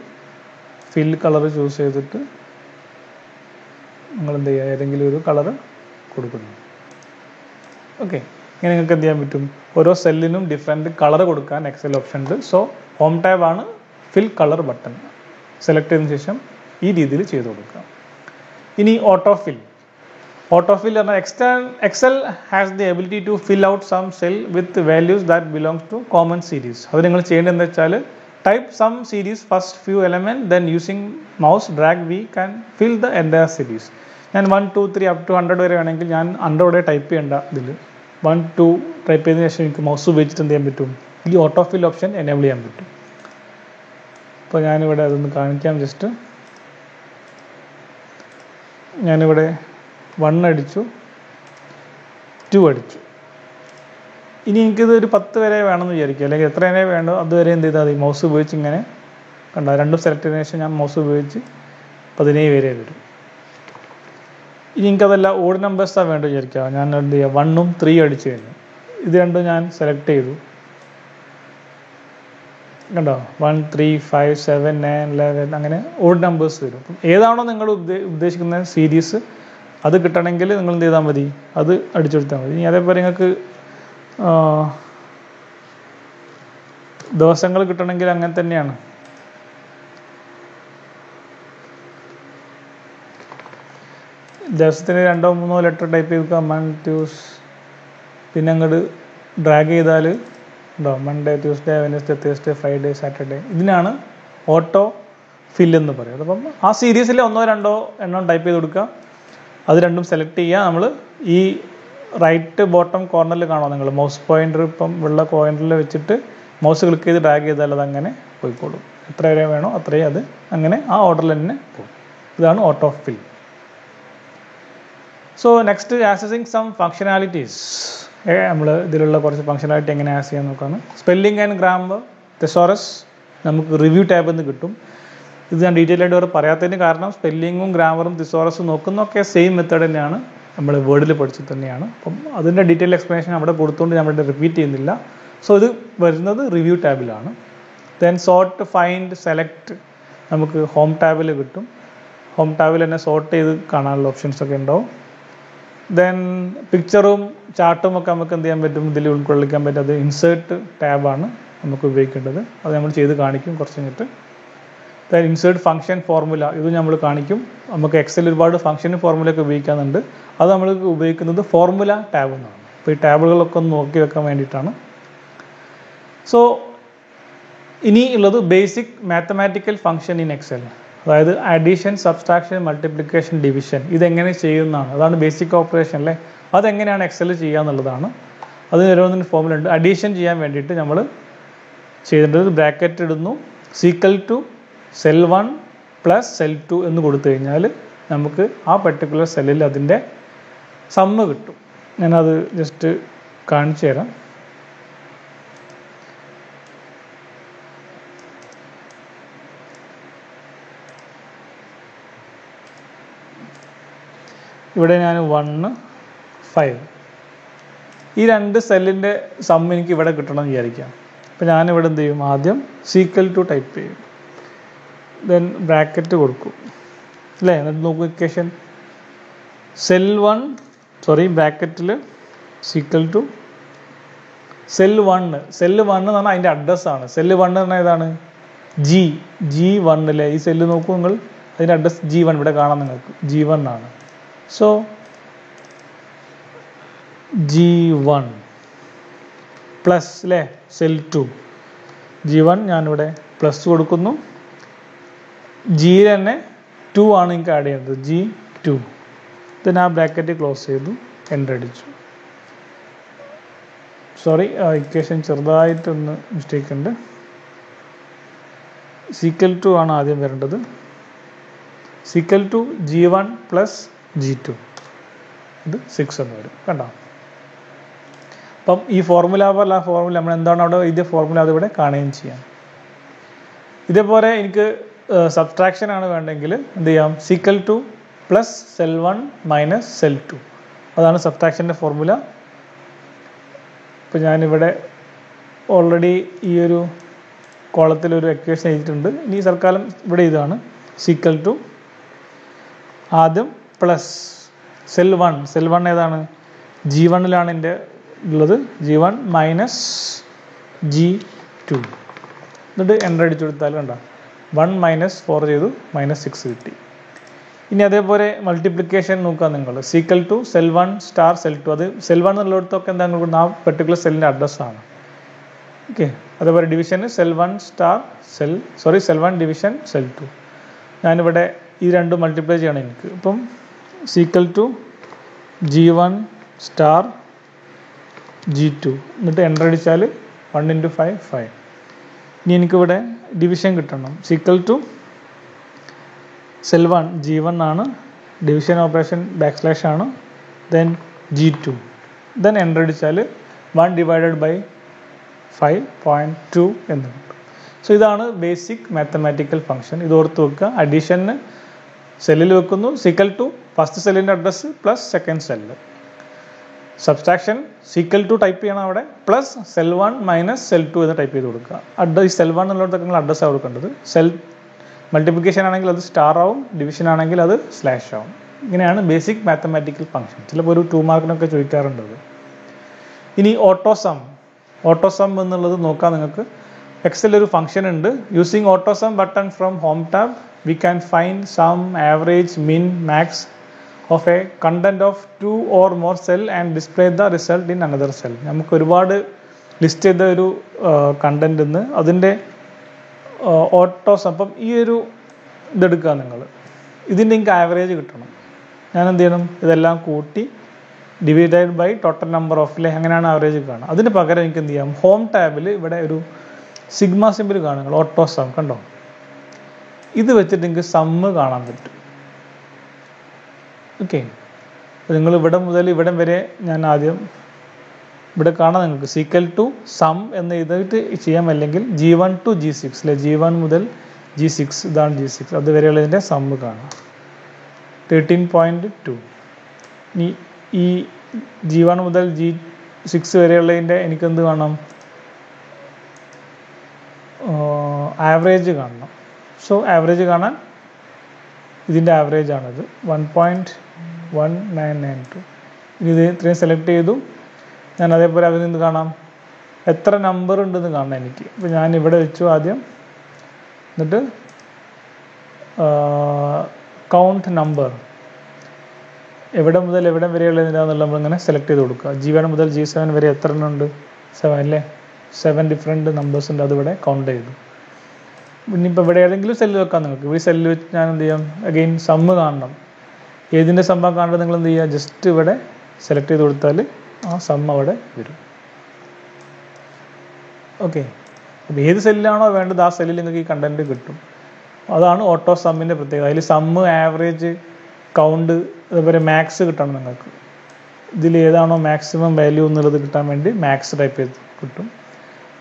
ഫിൽ കളർ ചൂസ് ചെയ്തിട്ട് നിങ്ങൾ എന്ത് ചെയ്യുക, ഏതെങ്കിലും ഒരു കളർ കൊടുക്കുന്നു. ഓക്കെ, ഇങ്ങനെ നിങ്ങൾക്ക് എന്ത് ചെയ്യാൻ പറ്റും, ഓരോ സെല്ലിനും ഡിഫറെൻറ്റ് കളർ കൊടുക്കാൻ എക്സൽ ഓപ്ഷൻ ഉണ്ട്. സോ ഹോം ടാബ് ആണ് ഫിൽ കളർ ബട്ടൺ. സെലക്ട് ചെയ്തതിന് ശേഷം ഈ രീതിയിൽ ചെയ്ത് കൊടുക്കാം. ഇനി ഓട്ടോ ഫിൽ. ഓട്ടോ ഫിൽ പറഞ്ഞാൽ Excel has the ability to fill out some cell with values that belongs to common series. അത് നിങ്ങൾ ചെയ്യേണ്ടത് എന്താ വെച്ചാൽ, type some series first few element, then using mouse drag we can fill the entire series. ഞാൻ 1 2 3 up to 100 വരെ വേണമെങ്കിൽ ഞാൻ 100 type ചെയ്യേണ്ട ഇതിൽ 1 2 ടൈപ്പ് ചെയ്തതിന് ശേഷം എനിക്ക് മൗസ് ഉപയോഗിച്ചിട്ട് എന്ത് ചെയ്യാൻ പറ്റും, ഈ ഓട്ടോ ഫിൽ ഓപ്ഷൻ എനേബിൾ ചെയ്യാൻ പറ്റും. അപ്പോൾ ഞാനിവിടെ അതൊന്ന് കാണിക്കാം. ജസ്റ്റ് ഞാനിവിടെ 1 അടിച്ചു, 2 അടിച്ചു. ഇനി എനിക്കിത് ഒരു 10 വരെ വേണമെന്ന് വിചാരിക്കുക, അല്ലെങ്കിൽ എത്ര വരെ വേണ്ടോ അതുവരെ എന്ത് ചെയ്താൽ മതി, മൗസ് ഉപയോഗിച്ച് ഇങ്ങനെ കണ്ടോ, രണ്ടും സെലക്ട് ചെയ്തതിന് ശേഷം ഞാൻ മൗസ് ഉപയോഗിച്ച് 17 വരെ വരും. ഇനി എനിക്കതല്ല ഓഡ് നമ്പേഴ്സാണ് വേണ്ടത് വിചാരിക്കുക, ഞാൻ എന്ത് ചെയ്യുക, 1ഉം 3 അടിച്ചു കഴിഞ്ഞു. ഇത് രണ്ടും ഞാൻ സെലക്ട് ചെയ്തു കണ്ടോ, 1 3 5 7 9 11 അങ്ങനെ ഓഡ് നമ്പേഴ്സ് വരും. അപ്പം ഏതാണോ നിങ്ങൾ ഉദ്ദേശിക്കുന്ന സീരീസ് അത് കിട്ടണമെങ്കിൽ നിങ്ങൾ എന്ത് ചെയ്താൽ മതി, അത് അടിച്ചെടുത്താൽ മതി. ഇനി അതേപോലെ നിങ്ങൾക്ക് ദിവസങ്ങൾ കിട്ടണമെങ്കിൽ അങ്ങനെ തന്നെയാണ്. ദിവസത്തിന് 2 3 ലെറ്റർ ടൈപ്പ് ചെയ്ത് മൺഡേ ട്യൂസ്, പിന്നെ അങ്ങോട്ട് ഡ്രാഗ് ചെയ്താൽ ഉണ്ടോ, Monday Tuesday Wednesday Thursday Friday Saturday. ഇതിനാണ് ഓട്ടോ ഫിൽ എന്ന് പറയുന്നത്. അപ്പം ആ സീരീസിൽ 1 2 എണ്ണം ടൈപ്പ് ചെയ്ത് കൊടുക്കുക, അത് രണ്ടും സെലക്ട് ചെയ്യുക. നമ്മൾ ഈ റൈറ്റ് ബോട്ടം കോർണറിൽ കാണാം നിങ്ങൾ മൗസ് പോയിൻ്റർ, ഇപ്പം ഉള്ള പോയിൻ്ററിൽ വെച്ചിട്ട് മൗസ് ക്ലിക്ക് ചെയ്ത് ഡ്രാഗ് ചെയ്താൽ അത് അങ്ങനെ പോയിക്കോളും. എത്ര വരെ വേണോ അത്രയും അത് അങ്ങനെ ആ ഓർഡറിൽ തന്നെ പോകും. ഇതാണ് auto fill. So next accessing some functionalities. നമ്മൾ ഇതിലുള്ള കുറച്ച് ഫങ്ഷനാലിറ്റി എങ്ങനെ ആക്സസ് ചെയ്യാൻ നോക്കാണ്. സ്പെല്ലിംഗ് ആൻഡ് ഗ്രാമർ തെസോറസ് നമുക്ക് റിവ്യൂ ടാബിൽ നിന്ന് കിട്ടും. ഇത് ഞാൻ ഡീറ്റെയിൽ ആയിട്ട് അവർ പറയാത്തതിന് കാരണം സ്പെല്ലിങ്ങും ഗ്രാമറും തിസോറസും നോക്കുന്നൊക്കെ സെയിം മെത്തേഡ് തന്നെയാണ്, നമ്മൾ വേർഡിൽ പഠിച്ചത് തന്നെയാണ്. അപ്പം അതിൻ്റെ ഡീറ്റെയിൽ എക്സ്പ്ലനേഷൻ അവിടെ കൊടുത്തുകൊണ്ട് ഞാൻ ഇവിടെ റിപ്പീറ്റ് ചെയ്യുന്നില്ല. സോ ഇത് വരുന്നത് റിവ്യൂ ടാബിലാണ്. ദെൻ സോർട്ട്, ഫൈൻഡ്, സെലക്ട് നമുക്ക് ഹോം ടാബിൽ കിട്ടും. ഹോം ടാബിൽ തന്നെ സോർട്ട് ചെയ്ത് കാണാനുള്ള ഓപ്ഷൻസ് ഒക്കെ ഉണ്ടാവും. ദെൻ പിക്ചറും ചാർട്ടും ഒക്കെ നമുക്ക് എന്ത് ചെയ്യാൻ പറ്റും, ഇതിൽ ഉൾക്കൊള്ളിക്കാൻ പറ്റും. അത് ഇൻസേർട്ട് ടാബാണ് നമുക്ക് ഉപയോഗിക്കേണ്ടത്. അത് നമ്മൾ ചെയ്ത് കാണിക്കും കുറച്ച് കഴിഞ്ഞിട്ട്. ഇൻസേർട്ട് ഫംഗ്ഷൻ ഫോർമുല ഇത് നമ്മൾ കാണിക്കും. നമുക്ക് എക്സൽ ഒരുപാട് ഫംഗ്ഷൻ ഫോർമുലയൊക്കെ ഉപയോഗിക്കാനുണ്ട്. അത് നമ്മൾ ഉപയോഗിക്കുന്നത് ഫോർമുല ടാബ് എന്നാണ്. അപ്പോൾ ഈ ടാബുകളൊക്കെ ഒന്ന് നോക്കി വെക്കാൻ വേണ്ടിയിട്ടാണ്. സോ ഇനി ഉള്ളത് basic mathematical function in Excel. അതായത് അഡീഷൻ, സബ്സ്ട്രാക്ഷൻ, മൾട്ടിപ്ലിക്കേഷൻ, ഡിവിഷൻ ഇതെങ്ങനെ ചെയ്യുന്നതാണ്. അതാണ് ബേസിക് ഓപ്പറേഷൻ അല്ലേ. അതെങ്ങനെയാണ് എക്സൽ ചെയ്യുക എന്നുള്ളതാണ്. അതിന് ഓരോന്നിന് ഫോർമുല ഉണ്ട്. അഡീഷൻ ചെയ്യാൻ വേണ്ടിയിട്ട് നമ്മൾ ചെയ്യേണ്ടത് ബ്രാക്കറ്റ് ഇടുന്നു, is equal to cell 1 plus cell 2 എന്ന് കൊടുത്തു കഴിഞ്ഞാൽ നമുക്ക് ആ പർട്ടിക്കുലർ സെല്ലിൽ അതിൻ്റെ സമ്മ് കിട്ടും. ഞാനത് ജസ്റ്റ് കാണിച്ചു തരാം. ഇവിടെ ഞാൻ 1, 5 ഈ രണ്ട് സെല്ലിൻ്റെ സമ്മ് എനിക്ക് ഇവിടെ കിട്ടണം എന്ന് വിചാരിക്കാം. അപ്പോൾ ഞാനിവിടെ എന്ത് ചെയ്യും, ആദ്യം സീക്വൽ ടു ടൈപ്പ് ചെയ്യും, ദെൻ ബ്രാക്കറ്റ് കൊടുക്കും അല്ലേ. എന്നിട്ട് നോക്കൂ ഇക്വേഷൻ, ബ്രാക്കറ്റിൽ സീക്വൽ ടു സെൽ 1 എന്ന് പറഞ്ഞാൽ അതിൻ്റെ അഡ്രസ്സാണ്. സെല്ല് 1 എന്ന് പറഞ്ഞാൽ ഏതാണ്, G1 അല്ലേ. ഈ സെല്ല് നോക്കൂ നിങ്ങൾ, അതിൻ്റെ അഡ്രസ് G1 ഇവിടെ കാണാം നിങ്ങൾക്ക്, G1 ആണ്. സോ G1 പ്ലസ് അല്ലേ സെൽ 2, G1 ഞാനിവിടെ പ്ലസ് കൊടുക്കുന്നു. ജിയിൽ തന്നെ 2 ആണ് എനിക്ക് ആഡ് ചെയ്യുന്നത്, G2. then ആ ബ്രാക്കറ്റ് ക്ലോസ് ചെയ്തു, എൻ്റർ അടിച്ചു. സോറി, ഇക്വേഷൻ ചെറുതായിട്ടൊന്ന് മിസ്റ്റേക്ക് ഉണ്ട്. സീക്വൽ ടു ആണ് ആദ്യം വരേണ്ടത്. Equal to G1 plus G2, ഇത് 6 എന്ന് വരും. കണ്ടോ. അപ്പം ഈ ഫോർമുല നമ്മൾ എന്താണ് അവിടെ എഴുതിയ ഫോർമുല അതിവിടെ കാണുകയും ചെയ്യാം. ഇതേപോലെ എനിക്ക് സബ്ട്രാക്ഷൻ ആണ് വേണ്ടെങ്കിൽ എന്ത് ചെയ്യാം, is equal to plus cell 1 minus cell 2, അതാണ് സബ്ട്രാക്ഷൻ്റെ ഫോർമുല. ഇപ്പോൾ ഞാനിവിടെ ഓൾറെഡി ഈ ഒരു കോളത്തിലൊരു എക്വേഷൻ എഴുതിയിട്ടുണ്ട്. ഇനി സർക്കാലം ഇവിടെ ഇതാണ്, സീക്വൽ ടു ആദ്യം പ്ലസ് സെൽ 1 ഏതാണ്, G1 എൻ്റെ ഉള്ളത്, G1 മൈനസ് G2, എന്നിട്ട് എൻ്റർ അടിച്ചു കൊടുത്താൽ കണ്ട 1 മൈനസ് 4 ചെയ്തു, -6 കിട്ടി. ഇനി അതേപോലെ മൾട്ടിപ്ലിക്കേഷൻ നോക്കുക നിങ്ങൾ, is equal to cell 1 star cell 2, അത് സെൽ 1 എന്നുള്ളിടത്തൊക്കെ എന്താ കൊടുക്കുന്നത്, ആ പെർട്ടിക്കുലർ സെല്ലിൻ്റെ അഡ്രസ്സാണ്. ഓക്കെ. അതേപോലെ ഡിവിഷന് സെൽ 1 ഡിവിഷൻ സെൽ 2. ഞാനിവിടെ ഈ രണ്ടും മൾട്ടിപ്ലൈ ചെയ്യണം എനിക്ക്. ഇപ്പം equal to G1 star G2, എന്നിട്ട് എൻ്റർ അടിച്ചാൽ 1 × 5. ഇനി എനിക്കിവിടെ ഡിവിഷൻ കിട്ടണം. സീക്വൽ ടു സെൽ 1 G1 ആണ്, ഡിവിഷൻ ഓപ്പറേഷൻ / ആണ്, ദെൻ G2, ദെൻ എൻ്റർ അടിച്ചാൽ 1 / 5.2 എന്ന് കിട്ടും. സോ ഇതാണ് ബേസിക് മാത്തമാറ്റിക്കൽ ഫംഗ്ഷൻ. ഇത് ഓർത്ത് വെക്കുക. അഡീഷന് സെല്ലിൽ വെക്കുന്നു, സീക്വൽ ടു ഫസ്റ്റ് സെല്ലിൻ്റെ address plus second cell. Subtraction is equal to type ചെയ്യണം അവിടെ, പ്ലസ് സെൽ 1 മൈനസ് സെൽ 2 എന്ന് ടൈപ്പ് ചെയ്ത് കൊടുക്കുക. ഈ സെൽ 1 എന്നുള്ളതൊക്കെ നിങ്ങൾ അഡ്രസ്സാണ് കൊടുക്കേണ്ടത്. സെൽ മൾട്ടിപ്ലിക്കേഷൻ ആണെങ്കിൽ അത് സ്റ്റാർ ആവും, ഡിവിഷൻ ആണെങ്കിൽ അത് സ്ലാഷ് ആവും. ഇങ്ങനെയാണ് ബേസിക് മാത്തമാറ്റിക്കൽ ഫംഗ്ഷൻ. ചിലപ്പോൾ ഒരു 2 മാർക്കിനൊക്കെ ചോദിക്കാറുണ്ട്. ഇനി ഓട്ടോസം എന്നുള്ളത് നോക്കാം നിങ്ങൾക്ക്. എക്സൽ ഒരു ഫംഗ്ഷൻ ഉണ്ട്. Using autosum button from home tab we can find sum, average, min, max of a content of 2 or more cell and display the result in another cell. നമുക്ക് ഒരുപാട് ലിസ്റ്റ് ചെയ്ത ഒരു content നിന്ന് അതിൻ്റെ AutoSum. അപ്പം ഈ ഒരു ഇതെടുക്കുക നിങ്ങൾ, ഇതിൻ്റെ എനിക്ക് ആവറേജ് കിട്ടണം. ഞാൻ എന്ത് ചെയ്യണം, ഇതെല്ലാം കൂട്ടി divided by total number of അങ്ങനെയാണ് ആവറേജ് കാണുക. അതിന് പകരം എനിക്ക് എന്ത് ചെയ്യാം, ഹോം ടാബിൽ ഇവിടെ ഒരു സിഗ്മ സിമ്പിൾ കാണുക, ഓട്ടോസം കണ്ടോ. ഇത് വെച്ചിട്ട് എനിക്ക് സമ്മ് കാണാൻ പറ്റും. ഓക്കെ. നിങ്ങൾ ഇവിടെ മുതൽ ഇവിടെ വരെ ഞാൻ ആദ്യം ഇവിടെ കാണാം നിങ്ങൾക്ക്, സീക്വൽ ടു സം എന്ന് എഴുതിയിട്ട് ചെയ്യാം, അല്ലെങ്കിൽ G1 to G6 അല്ലെ, G1 മുതൽ G6, ഇതാണ് G6, അതുവരെയുള്ളതിൻ്റെ സമ്മ് കാണാം 13.2. ഇനി ഈ G1 മുതൽ G6 വരെയുള്ളതിൻ്റെ എനിക്കെന്ത് കാണാം, ആവറേജ് കാണണം. സോ ആവറേജ് കാണാൻ ഇതിൻ്റെ ആവറേജ് ആണിത് 1.1992. ഇനി ഇത് ഇത്രയും സെലക്ട് ചെയ്തു. ഞാൻ അതേപോലെ അതിൽ നിന്ന് കാണാം എത്ര നമ്പർ ഉണ്ടെന്ന് കാണാം എനിക്ക്. അപ്പോൾ ഞാൻ ഇവിടെ വെച്ചു ആദ്യം, എന്നിട്ട് കൗണ്ട് നമ്പർ എവിടെ മുതൽ എവിടെ വരെയുള്ള ഇതിനാന്നുള്ള നമ്മളിങ്ങനെ സെലക്ട് ചെയ്ത് കൊടുക്കുക. G1 മുതൽ G7 വരെ എത്ര എണ്ണം ഉണ്ട്? 7 അല്ലേ? 7 ഡിഫറെൻറ്റ് നമ്പേഴ്സ് ഉണ്ട്, അതിവിടെ കൗണ്ട് ചെയ്തു. ഇനിയിപ്പോൾ ഇവിടെ ഏതെങ്കിലും സെല്ല് വെക്കാം നിങ്ങൾക്ക്. ഈ സെല്ല് വെച്ച് ഞാൻ എന്ത് ചെയ്യാം, അഗെയിൻ സമ്മ് കാണണം. ഏതിൻ്റെ സമ്മാണ് കാണേണ്ടത് നിങ്ങൾ എന്ത് ചെയ്യുക, ജസ്റ്റ് ഇവിടെ സെലക്ട് ചെയ്ത് കൊടുത്താൽ ആ സമ്മ് അവിടെ വരും. ഓക്കെ, അപ്പോൾ ഏത് സെല്ലിലാണോ വേണ്ടത് ആ സെല്ലിൽ നിങ്ങൾക്ക് ഈ കണ്ടൻറ്റ് കിട്ടും. അതാണ് ഓട്ടോ സമ്മിൻ്റെ പ്രത്യേകത. അതിൽ സമ്മ്, ആവറേജ്, കൗണ്ട്, അതുപോലെ മാക്സ് കിട്ടണം നിങ്ങൾക്ക്. ഇതിൽ ഏതാണോ മാക്സിമം വാല്യൂ എന്നുള്ളത് കിട്ടാൻ വേണ്ടി മാക്സ് ടൈപ്പ് ചെയ്ത് കിട്ടും.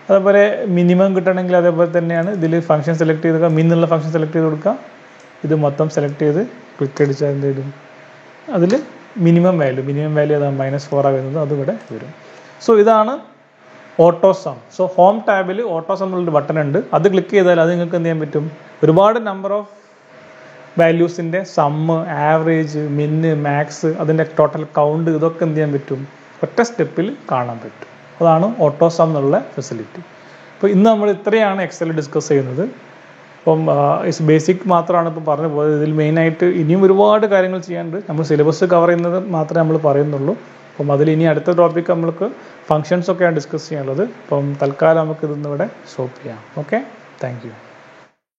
അതേപോലെ മിനിമം കിട്ടണമെങ്കിൽ അതേപോലെ തന്നെയാണ്. ഇതിൽ ഫംഗ്ഷൻ സെലക്ട് ചെയ്ത് മിന്നുള്ള ഫംഗ്ഷൻ സെലക്ട് ചെയ്ത് കൊടുക്കുക. ഇത് മൊത്തം സെലക്ട് ചെയ്ത് ക്ലിക്ക് അടിച്ചാൽ എന്ത് ചെയ്യും, അതിൽ മിനിമം വാല്യൂ അതാണ് -4 വരുന്നത്, അതിവിടെ വരും. സോ ഇതാണ് ഓട്ടോ സം. സോ ഹോം ടാബിൽ ഓട്ടോ സം എന്നുള്ളൊരു ബട്ടൺ ഉണ്ട്. അത് ക്ലിക്ക് ചെയ്താൽ അത് നിങ്ങൾക്ക് എന്ത് ചെയ്യാൻ പറ്റും, ഒരുപാട് നമ്പർ ഓഫ് വാല്യൂസിൻ്റെ സമ്മ്, ആവറേജ്, മിന്ന്, മാക്സ്, അതിൻ്റെ ടോട്ടൽ കൗണ്ട്, ഇതൊക്കെ എന്ത് ചെയ്യാൻ പറ്റും, ഒറ്റ സ്റ്റെപ്പിൽ കാണാൻ പറ്റും. അതാണ് ഓട്ടോ സം എന്നുള്ള ഫെസിലിറ്റി. അപ്പോൾ ഇന്ന് നമ്മൾ ഇത്രയാണ് എക്സൽ ഡിസ്കസ് ചെയ്യുന്നത്. അപ്പം ബേസിക് മാത്രമാണ് ഇപ്പോൾ പറഞ്ഞു പോയത്. ഇതിൽ മെയിനായിട്ട് ഇനിയും ഒരുപാട് കാര്യങ്ങൾ ചെയ്യാനുണ്ട്. നമ്മൾ സിലബസ് കവർ ചെയ്യുന്നത് മാത്രമേ നമ്മൾ പറയുന്നുള്ളൂ. അപ്പം അതിൽ ഇനി അടുത്ത ടോപ്പിക്ക് നമ്മൾക്ക് ഫങ്ഷൻസ് ഒക്കെയാണ് ഡിസ്കസ് ചെയ്യാനുള്ളത്. അപ്പം തൽക്കാലം നമുക്ക് ഇതൊന്നിവിടെ സ്റ്റോപ്പ് ചെയ്യാം. Okay, thank you.